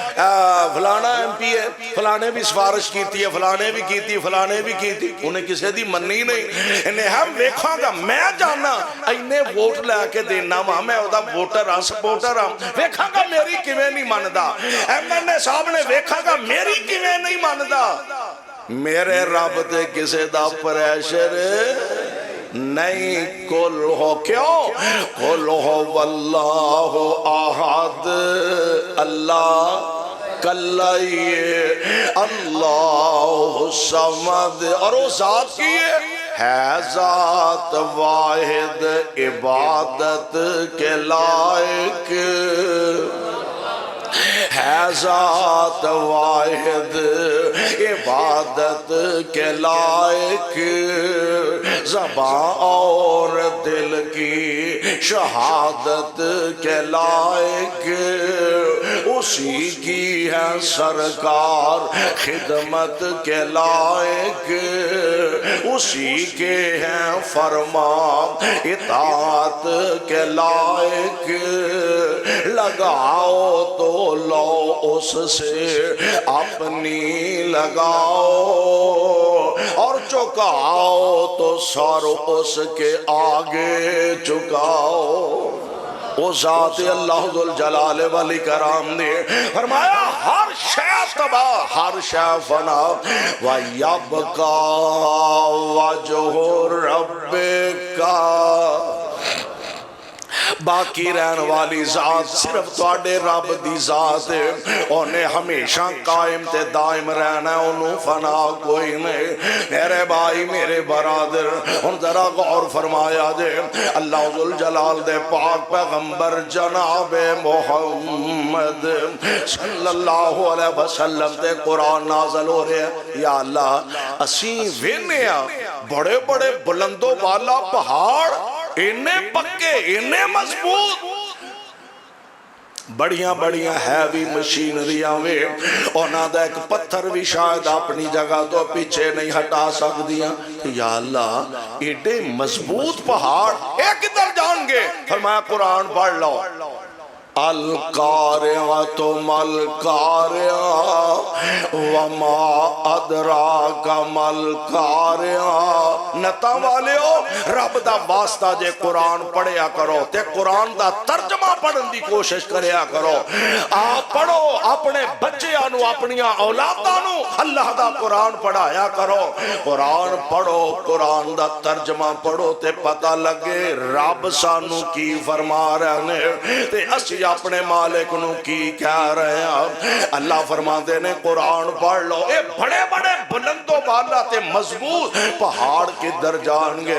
فلانا ایم پی ہے، فلانے بھی سفارش کیتی ہے، فلانے بھی کیتی، فلانے بھی کیتی، انہیں کسے دی مننی نہیں۔ انہیں ہم ویکھاں گا میں جانا انہیں ووٹ لے کے دینا وہاں، میں دا ووٹر ہاں سپورٹر ہاں، ویکھاں گا میری کیویں نہیں ماندا، ایم این اے صاحب نے ویکھاں گا میری کیویں نہیں ماندا۔ میرے رب تے کسے دا پریشر نہیں، قل ہو کیوں؟ قل ہو واللہ احد، اللہ کلائیے، اللہ الصمد، اور وہ ذات کی ہے ذات واحد عبادت کے لائق، ہے ذات واحد عبادت کے لائق، زبان اور دل کی شہادت کے لائق، اسی کی ہے سرکار خدمت کے لائق، اسی کے ہیں فرمان اطاعت کے لائق، لگاؤ تو لو اس سے اپنی لگاؤ، اور چکاؤ تو سر اس کے آگے چکاؤ۔ وہ ذات اللہ ذوالجلال والاکرام نے فرمایا ہر شے تباہ، ہر شے فنا، وَيَبْقَى وَجْهُ رَبِّكَ، باقی رہن والی ذات صرف تواڈے رب دی ذات ہے، انہیں ہمیشہ قائم تے دائم رہنا ہے، انہوں فنا کوئی نہیں۔ میرے بھائی میرے برادر ان ذرا غور فرمایا دے، اللہ ذوالجلال دے پاک پیغمبر جناب محمد صلی اللہ علیہ وسلم تے قرآن نازل ہو رہے ہیں۔ یا اللہ اسیں وینے بڑے بڑے بلندوں والا پہاڑ انہیں پکے انہیں مضبوط، بڑیاں بڑیاں ہیوی مشینریاں وے، اونا دا ایک پتھر بھی شاید اپنی جگہ تو پیچھے نہیں ہٹا سکدیاں۔ یا اللہ ایڈے مضبوط پہاڑ ایک ادھر جان گے، فرمایا قرآن پڑھ لو، القارعۃ مل قارعۃ وما ادراک مل قارعۃ۔ نتا والیو رب دا واسطہ جے قرآن پڑھیا کرو تے قرآن دا ترجمہ پڑھن دی کوشش کریا کرو، آپ پڑھو اپنے بچیاں نو اپنیاں اولاداں نو اللہ دا قرآن پڑھایا کرو، قرآن پڑھو قرآن دا ترجمہ پڑھو تے پتہ لگے رب سانو کی فرما رہے نے تے اسی اپنے مالک نو کی کہہ رہے ہیں۔ اللہ فرماندے نے قرآن پڑھ لو، اے بڑے بڑے بلندوں والا تے مضبوط پہاڑ کدھر جان گے؟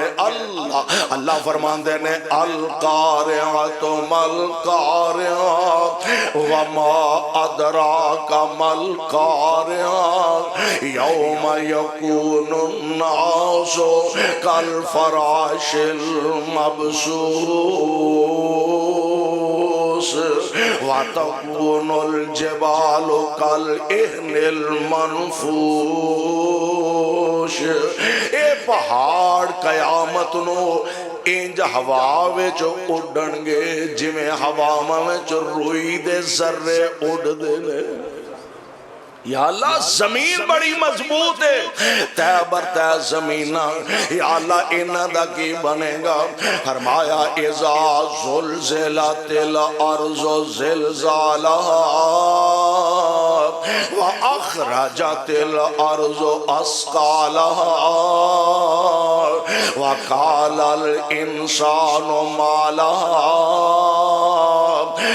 اللہ فرماندے نے القارعۃ مل قارعۃ وما ادراک مل قارعۃ یوم یکون الناس کالفراش المبثوث وَتَكُونُ الْجِبَالُ كَالْعِهْنِ الْمَنْفُوشِ۔ اے پہاڑ قیامت نو انج ہوا وچ اڈن گے جویں ہوا وچ روئی دے ذرے اڈ دے نے۔ یا اللہ زمین بڑی مضبوط ہے، تہ بر تہ زمینہ، یا اللہ انہ دا کی بنے گا؟ فرمایا اذا زلزلت الارض زلزالہا وَأَخْرَجَتِ الْأَرْضُ أَثْقَالَهَا وَقَالَ الْإِنسَانُ مَا لَهَا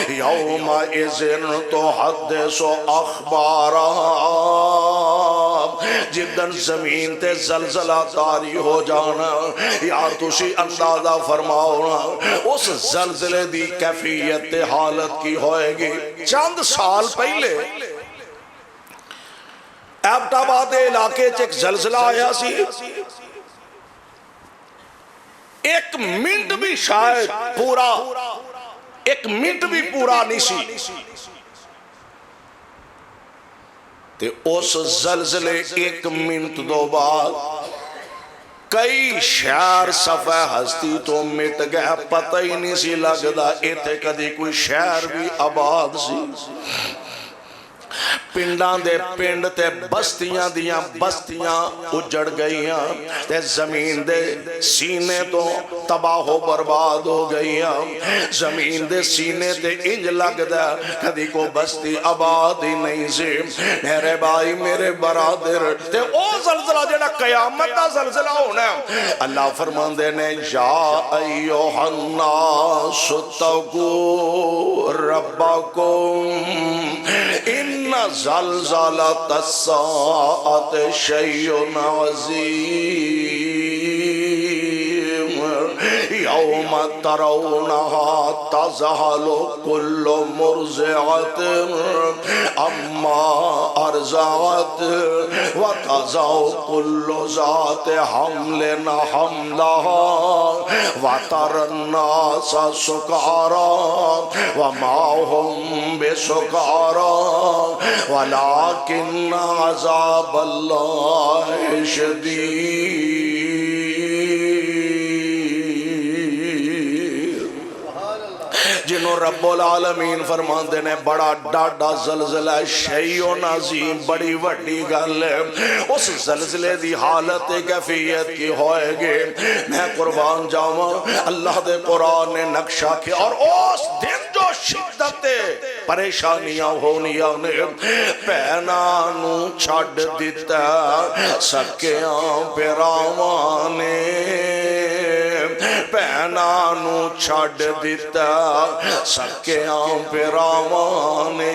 يَوْمَئِذٍ تُحَدِّثُ أَخْبَارَهَا۔ جدن زمین تے زلزلہ طاری ہو جانا، یار تسی اندازہ فرماؤ نا اس زلزلے دی کیفیت تے حالت کی ہوئے گی۔ چند سال پہلے ایبٹ آباد علاقے چ ایک زلزلہ آیا سی، ایک منٹ بھی شاید پورا ایک منٹ بھی پورا نہیں سی تے اس زلزلے ایک منٹ دو بعد کئی شہر صفحہ ہستی تو مٹ گیا، پتہ ہی نہیں سی لگدا ایتھے کدی کوئی شہر بھی آباد سی۔ پنڈاں دے پنڈ تے بستیاں دیاں بستیاں اجڑ گئیاں تے زمین دے سینے تو تباہ و برباد ہو گئیاں۔ زمین دے سینے تے انج لگدا کدی کو بستی آباد ہی نہیں سی۔ میرے بھائی میرے برادر تے او زلزلہ جڑا قیامت دا زلزلہ ہونا، اللہ فرماندے نے یا ایھا الناس اتقوا ربکم ان زلزلۃ الساعۃ شیء عظیم یوم ترونها تذہل کل مرضعۃ عما ارضعت وتضع کل ذات حمل حملها وترى الناس سکارى وما هم بسکارى ولیکن عذاب اللہ شدید۔ جنہوں رب العالمین فرماندے نے بڑا ڈاڈا زلزلہ شیء عظیم، بڑی وڈی گل ہے۔ اس زلزلے دی حالت کیفیت کی ہوئے گے، میں قربان جاواں اللہ دے قرآن نے نقشہ کیا، اور اس دن جو شدت پریشانیاں ہونیاں نے پہنانو چھڑ دیتا سکیاں پیراوانے ਭੈਣਾਂ ਨੂੰ ਛੱਡ ਦਿੱਤਾ ਸਕਿਆਂ ਭਰਾਵਾਂ ਨੇ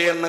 3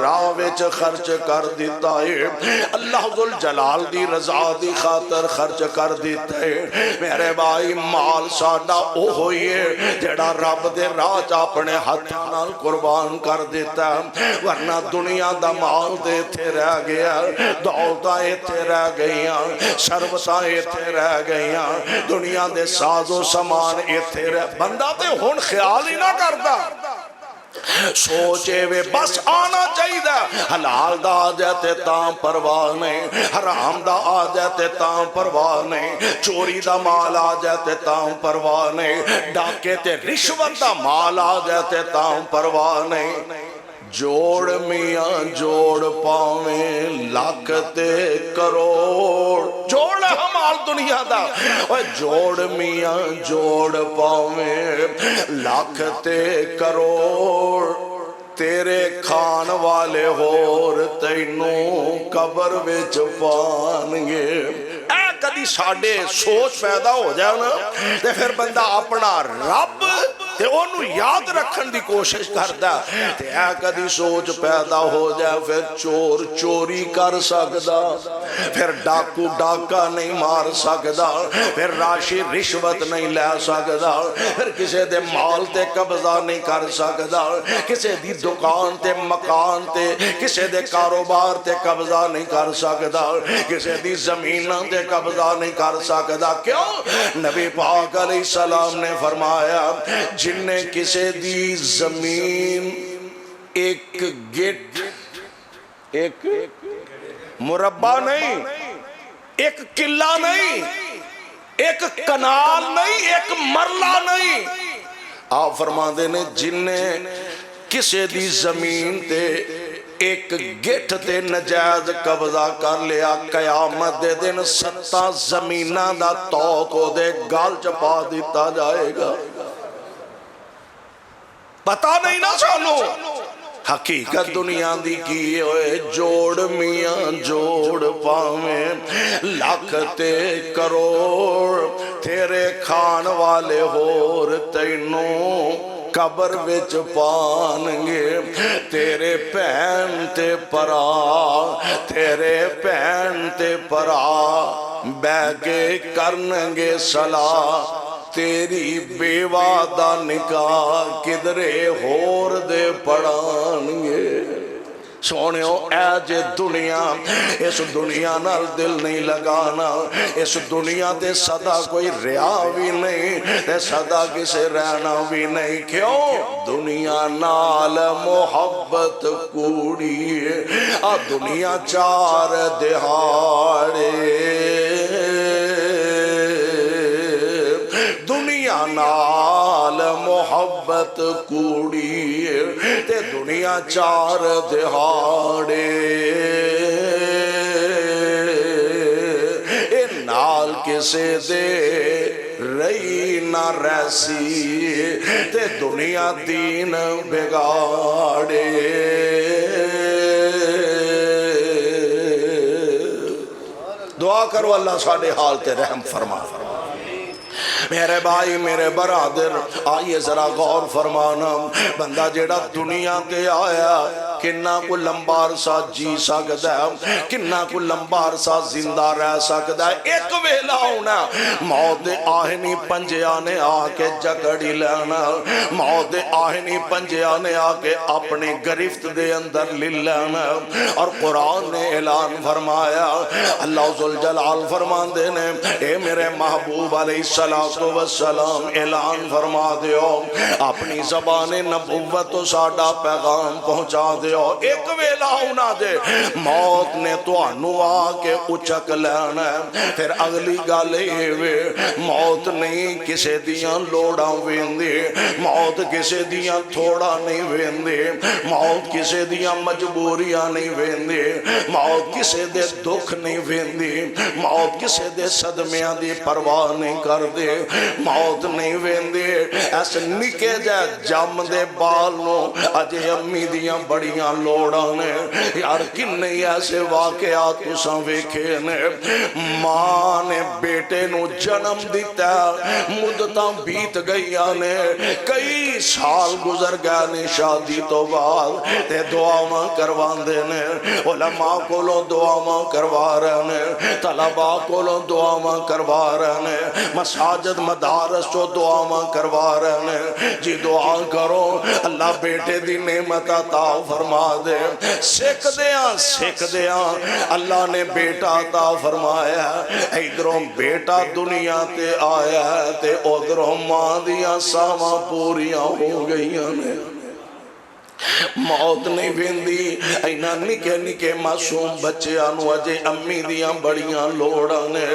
راہ وچ خرچ کر دیتا ہے اللہ ذل جلال دی رضا دی خاطر خرچ کر دیتا ہے میرے بھائی مال ساڈا او ہوئی ہے جڑا رب دے راہ چ اپنے ہاتھ نال قربان کر دیتا ہے ورنہ دنیا دا مال تے ایتھے رہ گیا دولتاں ایتھے رہ گئیاں ثروتاں ایتھے رہ گئیاں دنیا دے ساز و سامان ایتھے رہ بندہ تے ہن خیال ہی نہ کردا سوچے وے بس آنا چاہیے حلال دا آ جاتے تاں پرواہ نہیں حرام دا آ جاتے تاں پرواہ نہیں چوری دا مال آ جاتے تاں پرواہ نہیں ڈاکے تے رشوت دا مال آ جاتے تاں پرواہ نہیں جوڑ میاں جوڑ پاویں لاکھ تے کروڑ جوڑ ہمال دنیا دا جوڑ میاں جوڑ پاویں لاکھ تے کروڑ تیرے کھان والے ہور تینوں قبر وچ پانگے اے کدی ساڈے سوچ پیدا ہو جائے نا تے پھر بندہ اپنا رب تے انہوں یاد رکھن دی کوشش کردا تے اے کدی سوچ پیدا ہو جائے پھر چور چوری کر سکدا پھر ڈاکو ڈاکا نہیں مار سکدا پھر راشی رشوت نہیں لے سکدا پھر کسے دے مال تے قبضہ نہیں کر سکدا کسے دی دکان تے مکان تے کسے دے کاروبار تے قبضہ نہیں کر سکدا کسے دی زمیناں تے قبضہ نہیں کر سکدا کیوں نبی پاک علیہ السلام نے فرمایا جن نے کسے دی زمین ایک گٹ ایک مربع نہیں ایک قلعہ نہیں ایک کنال نہیں ایک مرلہ نہیں آپ فرما دے نے جن نے کسے دی زمین تے ایک گٹھ تے نجائز قبضہ کر لیا قیامت دے دن 7 زمینہ دا توقع دے گال چپا دیتا جائے گا پتا نہیں نہ سانو حقیقت دنیا دی کی ہوئے جوڑ میاں جوڑ پاویں لاکھ تے کروڑ تیرے کھان والے ہور تینوں قبر وچ پانگے تیرے پین تے پرا تیرے پین تے پرا بے کے کرنگے صلاح تیری بیوہ دا نکاح کدرے ہور دے پڑھانگے سونیو اے جے دنیا اس دنیا نال دل نہیں لگانا اس دنیا تے صدا کوئی ریا بھی نہیں تے صدا کسے رہنا بھی نہیں کیوں دنیا نال محبت کوڑی آ دنیا 4 دہاڑے دنیا نال محبت کوڑی تے دنیا 4 دہاڑے اے نال کسے دے رہی نہ ریسی تے دنیا دین بگاڑے دعا کرو اللہ ساڑے حال تے رحم فرما میرے بھائی میرے برادر آئیے ذرا غور فرمانا بندہ جیڑا دنیا کے آیا کنہ کو لمبا عرصہ جی سکتا ہے کنہ کو لمبا عرصہ زندہ رہ سکتا ہے ایک ویلا ہونا موت آہنی پنجیا نے آ کے جکڑی لینا موت آہنی پنجیا نے آ کے اپنی گرفت دے اندر لے لینا اور قرآن نے اعلان فرمایا اللہ ذوالجلال فرمان دینے اے میرے محبوب علیہ السلام اعلان فرما دیو اپنی زبان نبوت تو ساڑا پیغام پہنچا دیو ایک ویلا ہونا دے موت نے تو انو آکے اچک لینا ہے پھر اگلی گالے ہوئے موت نہیں کسے دیاں لوڑا ویندے موت کسے دیاں تھوڑا نہیں ویندے موت کسے دیاں مجبوریاں نہیں ویندے موت کسے دے دکھ نہیں ویندے موت کسے دے صدمیاں دی پرواہ نہیں کر دے موت نہیں ویندی اس نکے جے جم دے بال نو اجے امی دیاں بڑیاں لوڑاں نے یار کنے ایسے واقعات تساں ویکھے نے ماں نے بیٹے نو جنم دیتا مدتاں بیت گئیاں نے کئی سال گزر گئے نے شادی تو بعد تے دعاواں کرواندے نے علماء کولوں دعاواں کروا رہے نے طلباء کولوں دعاواں کروا رہے نے مساجد مدارس چو دعاواں کروا رہے نے جی دعا کرو اللہ بیٹے دی نعمت عطا فرما دے سکھ دیاں اللہ نے بیٹا عطا فرمایا ادھروں بیٹا دنیا تے آیا تے ادھروں ماں دیاں ساواں پوریاں ہو گئیاں نے موت نہیں ویندی اینا نکے نکے معصوم بچیاں اجے امی دیاں بڑیاں لوڑاں نے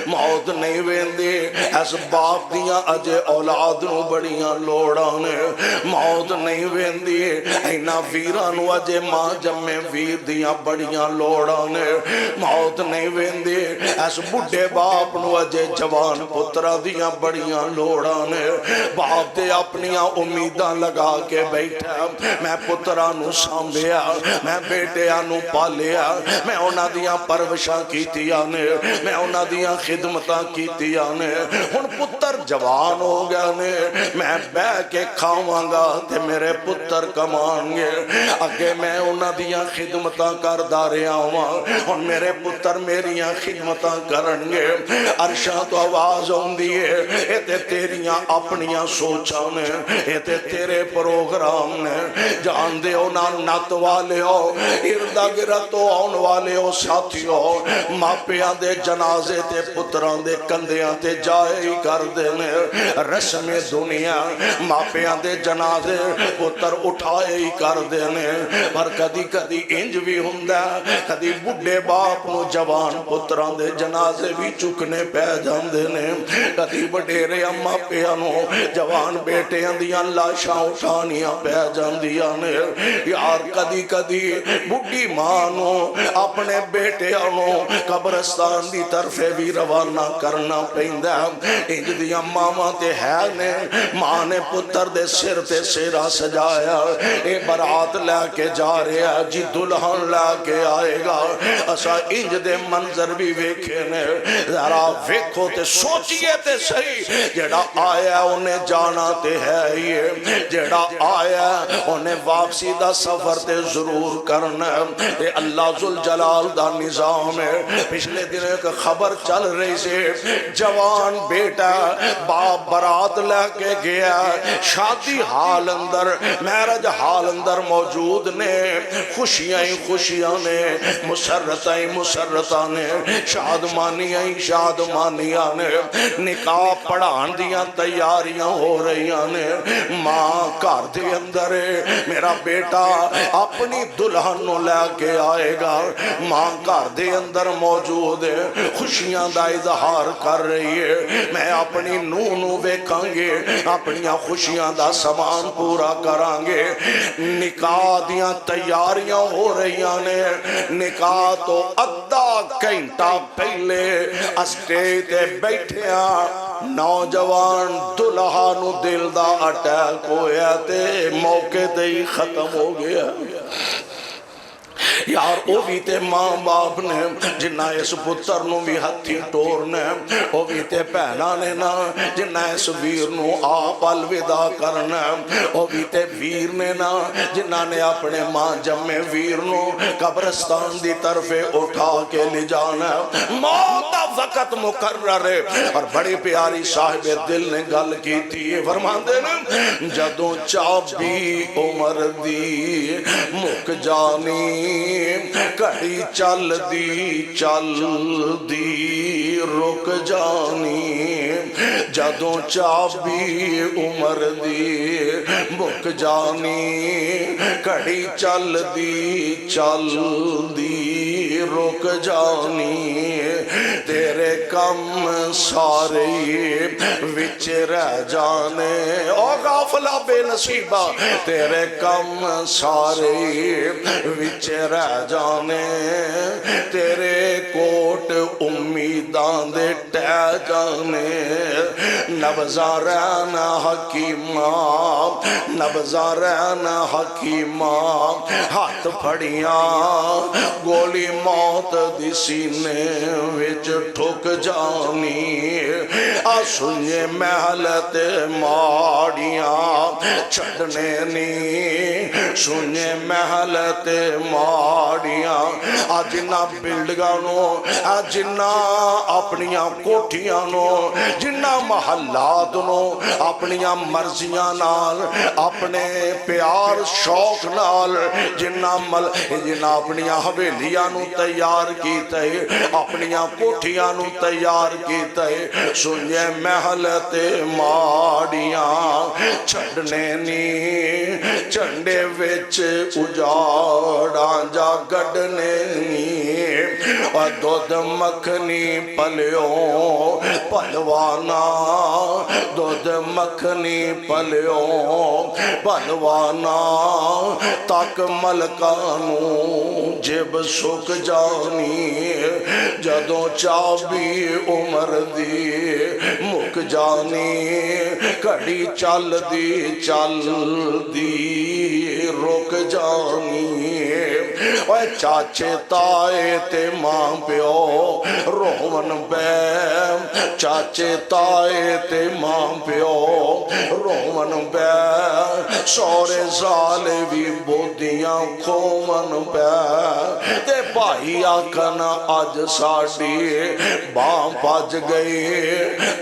موت نہیں ویندی اس باپ دیاں اجے اولاد نو بڑیاں لوڑاں نے موت نہیں ویندی اینا ویراں نو اجے ماں جمے ویر دیاں بڑیاں لوڑاں نے موت نہیں ویندی اس بڈھے باپ نو اجے جوان پترا دیاں بڑیاں لوڑاں نے باپ دے اپنیاں امیداں لگا کے بیٹھا میں پترانو سامبیا میں بیٹیانو پالیا میں اونا دیاں پروشاں کیتیاں نے میں اونا دیاں خدمتاں کیتیاں نے ہن پتر جوان ہو گیا نے میں بے کے کھاواں گا تے میرے پتر کمان گے اگے میں اونا دیاں خدمتاں کر داریا ہوں ہن میرے پتر میریاں خدمتاں کرن گے عرشاں تو آواز ہوں دیئے اے تے تیریاں اپنیاں سوچاں نے اے تے تیرے پروگرام نے جان دے ہونا نت والے ہو اردہ گرتو آن والے ہو ساتھی ہو ماپیاں دے جنازے تے پتران دے کندیاں تے جائے ہی کر دینے رسم دنیا ماپیاں دے جنازے پتر اٹھائے ہی کر دینے پر کدی کدی انج بھی ہوندہ کدی بڑھے باپ نو جوان پتران دے جنازے بھی چکنے پہ جان دینے کدی بڑھے اما پیانو جوان بیٹے اندیاں لاشاں اٹھانیاں پہ جان دیا نے یار کدی کدی بڑھی مانو اپنے بیٹے آنو قبرستان دی طرفے بھی روانہ کرنا پہندہ انج دیا ماما تے ہے نے ماں نے پتر دے سر تے سیرہ سجایا اے برات لے کے جا رہا جی دلہن لے کے آئے گا اسا انج دے منظر بھی ویکھے نے ذرا ویکھو تے سوچئے تے صحیح جڑا آیا انہیں جانا تے ہے یہ جڑا آیا انہیں واپسی دا سفر تے ضرور کرنا ہے اللہ ذوالجلال دا نظام ہے پچھلے دن ایک خبر چل رہی سے جوان بیٹا باپ برات لے کے گیا شادی حال اندر میرج حال اندر موجود نے خوشیاں ہی خوشیاں نے مسرتاں ہی مسرتاں نے شادمانیاں ہی شادمانیاں نے نکاح پڑھان دیاں تیاریاں ہو رہیاں نے ماں گھر دے اندر میرا بیٹا اپنی دلہن نو لے کے آئے گا ماں گھر دے اندر موجود ہے خوشیاں دا اظہار کر رہی ہے میں اپنی نو ویکھاں گے اپنیاں خوشیاں دا سامان پورا کران گے نکاح دیاں تیاریاں ہو رہیاں نے نکاح تو ادھا گھنٹہ پہلے اسٹیج تے بیٹھیاں نوجوان دلہا نو دل دا اٹیک ہویا تے موقع تے ہی ختم ہو گیا یار او بھی تے ماں باپ نے جنہ اس پتر نو بھی ہتھی ٹورنے او بھی تے پہنا نے نا جنہ اس ویر نو آپ الوداع کرنا او بھی تے ویر نے نا جنہ نے اپنے ماں جمع ویر نو قبرستان دی طرف اٹھا کے لے جانا موت وقت مقرر ہے اور بڑی پیاری صاحب دل نے گل کی تھی فرمان دینا جدوں چابی عمر دی مک جانی کڑی چل دی رک جانی جدوں چابی عمر دی مک جانی کڑی چل دی رک جانی تیرے کم سارے وچ رہ جانے او غافلہ بے نصیبہ تیرے کم سارے وچ رہ جانے تیرے کوٹ امیداں دے ٹہ جانے نبزا رہنا حکیمہ نبزا رہنا حکیمہ ہاتھ پھڑیاں گولی موت دی سینے وچ ٹھک جانی آ سنجے محل تے ماڑیاں چھڑنے نی سنجے محل تے ماڑیاں آ جنہ بلڈگانوں آ جنہ اپنیاں کوٹھیاں نو جنہ محلات نو اپنیاں مرضیاں نال اپنے پیار شوق نال جنہ اپنیاں حویلیاں نو تیار کیتا ہے اپنیاں کوٹھیاں نو تیار کیتا ہے سنجے محل تے ماڑیاں چھڑنے نی چنڈے وچ اجاڑاں جا گڈنے نی اور دودھ مکھنی پلیوں پلوانا دودھ مکھنی پلیوں پلوانا تک ملکانوں جب سک جانی جدوں چابی عمر دی مک جانی کڑی چل دی رک جانی اے چاچے تائے تے ماں پیو رومن بے چاچے تائے تے ماں پیو رومن بے سورے زالے بھی بودیاں کھومن بے تے بھائی آکھنا آج ساڑی باں پاج گئی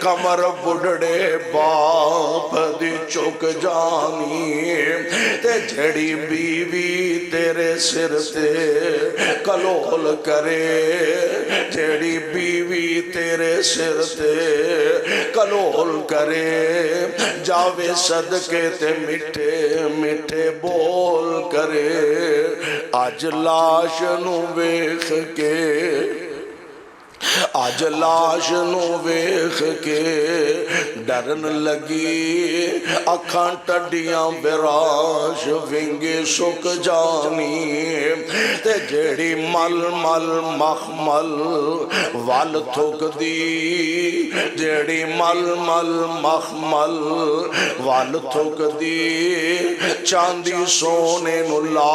کمر بڑھڑے باپ دی چک جانی تے جھڑی بیوی تیرے سر تے کلول کرے جھڑی بیوی تیرے سر تے کلول کرے جاوے صدقے تے میٹھے میٹھے بول کرے آج لاش نو ویکھ کے آج لاش نو ویکھ کے ڈرن لگی اکھاں ٹڈیاں براش ونگے سک جانی تے جیڑی مل مل مخمل وال تھک دی جیڑی مل مل مخمل وال تھک دی چاندی سونے نو لا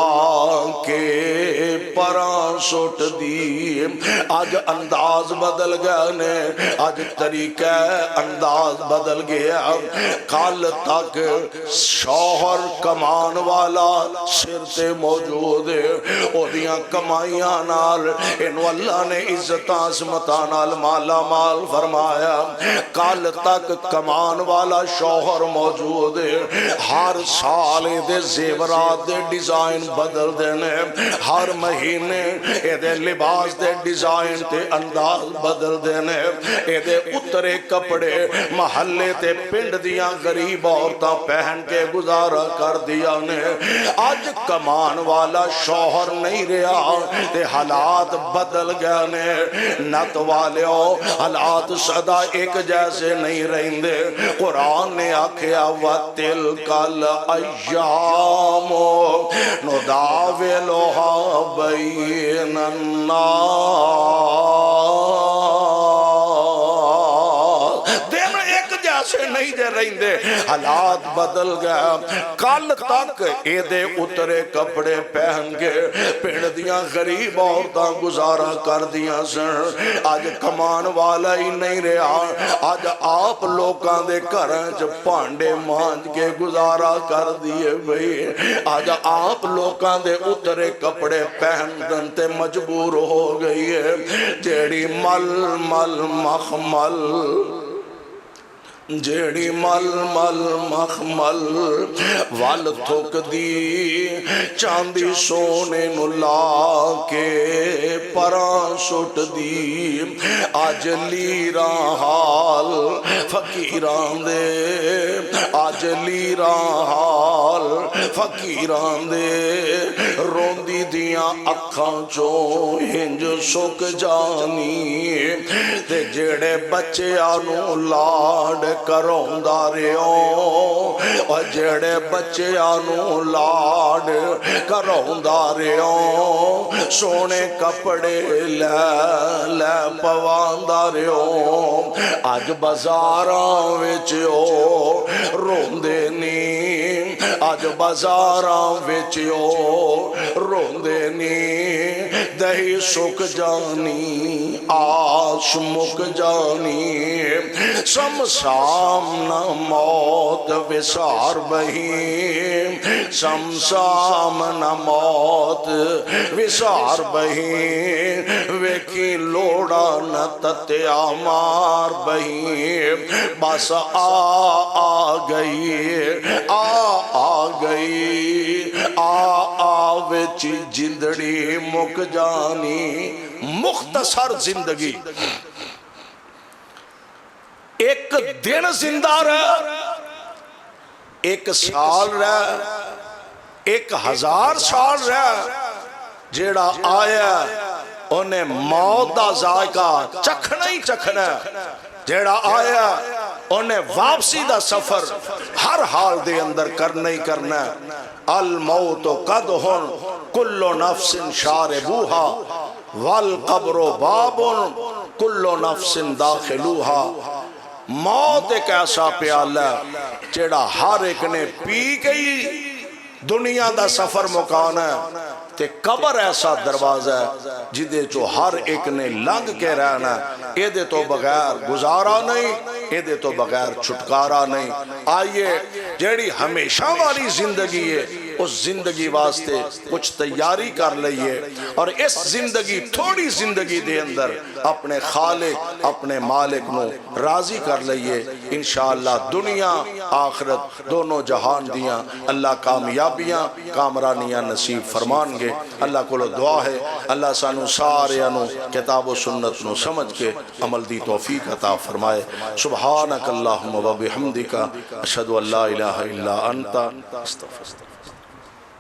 کے پراں سٹ دی آج انداز بدل گئے آج طریقہ انداز بدل گیا کل تک شوہر کمان والا سر تے موجود ہے او دیاں کمائیاں نال انو اللہ نے عزت عظمتاں نال مالا مال فرمایا کل تک کمان والا شوہر موجود ہے ہر سال دے زیورات دے ڈیزائن بدل دینے ہر مہینے دے لباس دے ڈیزائن تے انداز بدل دینے دے اترے کپڑے محلے تے پنڈ دیاں غریب عورتاں پہن کے گزارا کر دیا نے آج کمان والا شوہر نہیں رہا تے حالات بدل گئے نے نت والیو حالات صدا ایک جیسے نہیں رہندے قرآن نے آکھیا وَتِلْكَ الْأَيَّامُ نُدَاوِلُهَا بَيْنَ النَّاسِ سے نہیں دے رہندے حالات بدل گیا کل تک ایدے اترے کپڑے پہن کے پینڈ دیاں غریب عورتاں گزارا کر دیاں سن آج کمان والا ہی نہیں رہا آج آپ لوکاں دے گھراں پانڈے مانج کے گزارا کر دیے بھئی آج آپ لوکاں دے اترے کپڑے پہن دنتے مجبور ہو گئی ہے جیڑی مل مل مخمل جیڑی مل مل مخمل وال تھک دی چاندی سونے نو لا کے پراں سٹ دی آج لیراں حال فقیران دے اج لیراں حال فقیراں دے روندی دیاں اکھاں چوں ہنج سک جانی تے جڑے بچیاں نو لاڈ کروندا رہیو او جڑے بچیاں نو لاڈ کروندا رہیو سونے کپڑے لے لے پواندا رہیو اج بازاراں وچ او روندے نی اج بازاراں وچ او روندے نی دہی سک جانی آش مک جانی سمسام نہ موت وسار بہی سمسام نہ موت وسار بہی ویکھی لوڑا نہ تتیا مار بہی بس آ گئی آ گئی آ وچ جندڑی مک جانی مختصر زندگی ایک دن زندہ رہ ایک سال رہ ایک 1000 سال رہ جیڑا آیا انہیں موت دا ذائقہ چکھنا ہی چکھنا جیڑا آیا انہیں واپسی دا سفر ہر حال دے اندر کرنا ہی کرنا الموت قدہن کل نفس شاربوہا والقبر باب کل نفس داخلوہا موت ایک ایسا پیالہ جیڑا ہر ایک نے پی گئی دنیا دا سفر مکانا ہے تے قبر ایسا دروازہ ہے جدے جو ہر ایک نے لنگ کے رہنا ہے دے تو بغیر گزارا نہیں دے تو بغیر چھٹکارا نہیں آئیے جیڑی ہمیشہ والی زندگی ہے اس زندگی واسطے کچھ تیاری کر لئیے اور اس زندگی تھوڑی زندگی دے اندر اپنے خالق اپنے مالک نو راضی کر لئیے انشاءاللہ دنیا آخرت دونوں جہان دیاں اللہ کامیابیاں کامرانیاں نصیب فرمان گے اللہ کو دعا ہے اللہ سانو سارے انو کتاب و سنت نو سمجھ کے عمل دی توفیق عطا فرمائے سبحانک اللہم و بحمدک اشہدو اللہ الہ الا انت استغفرک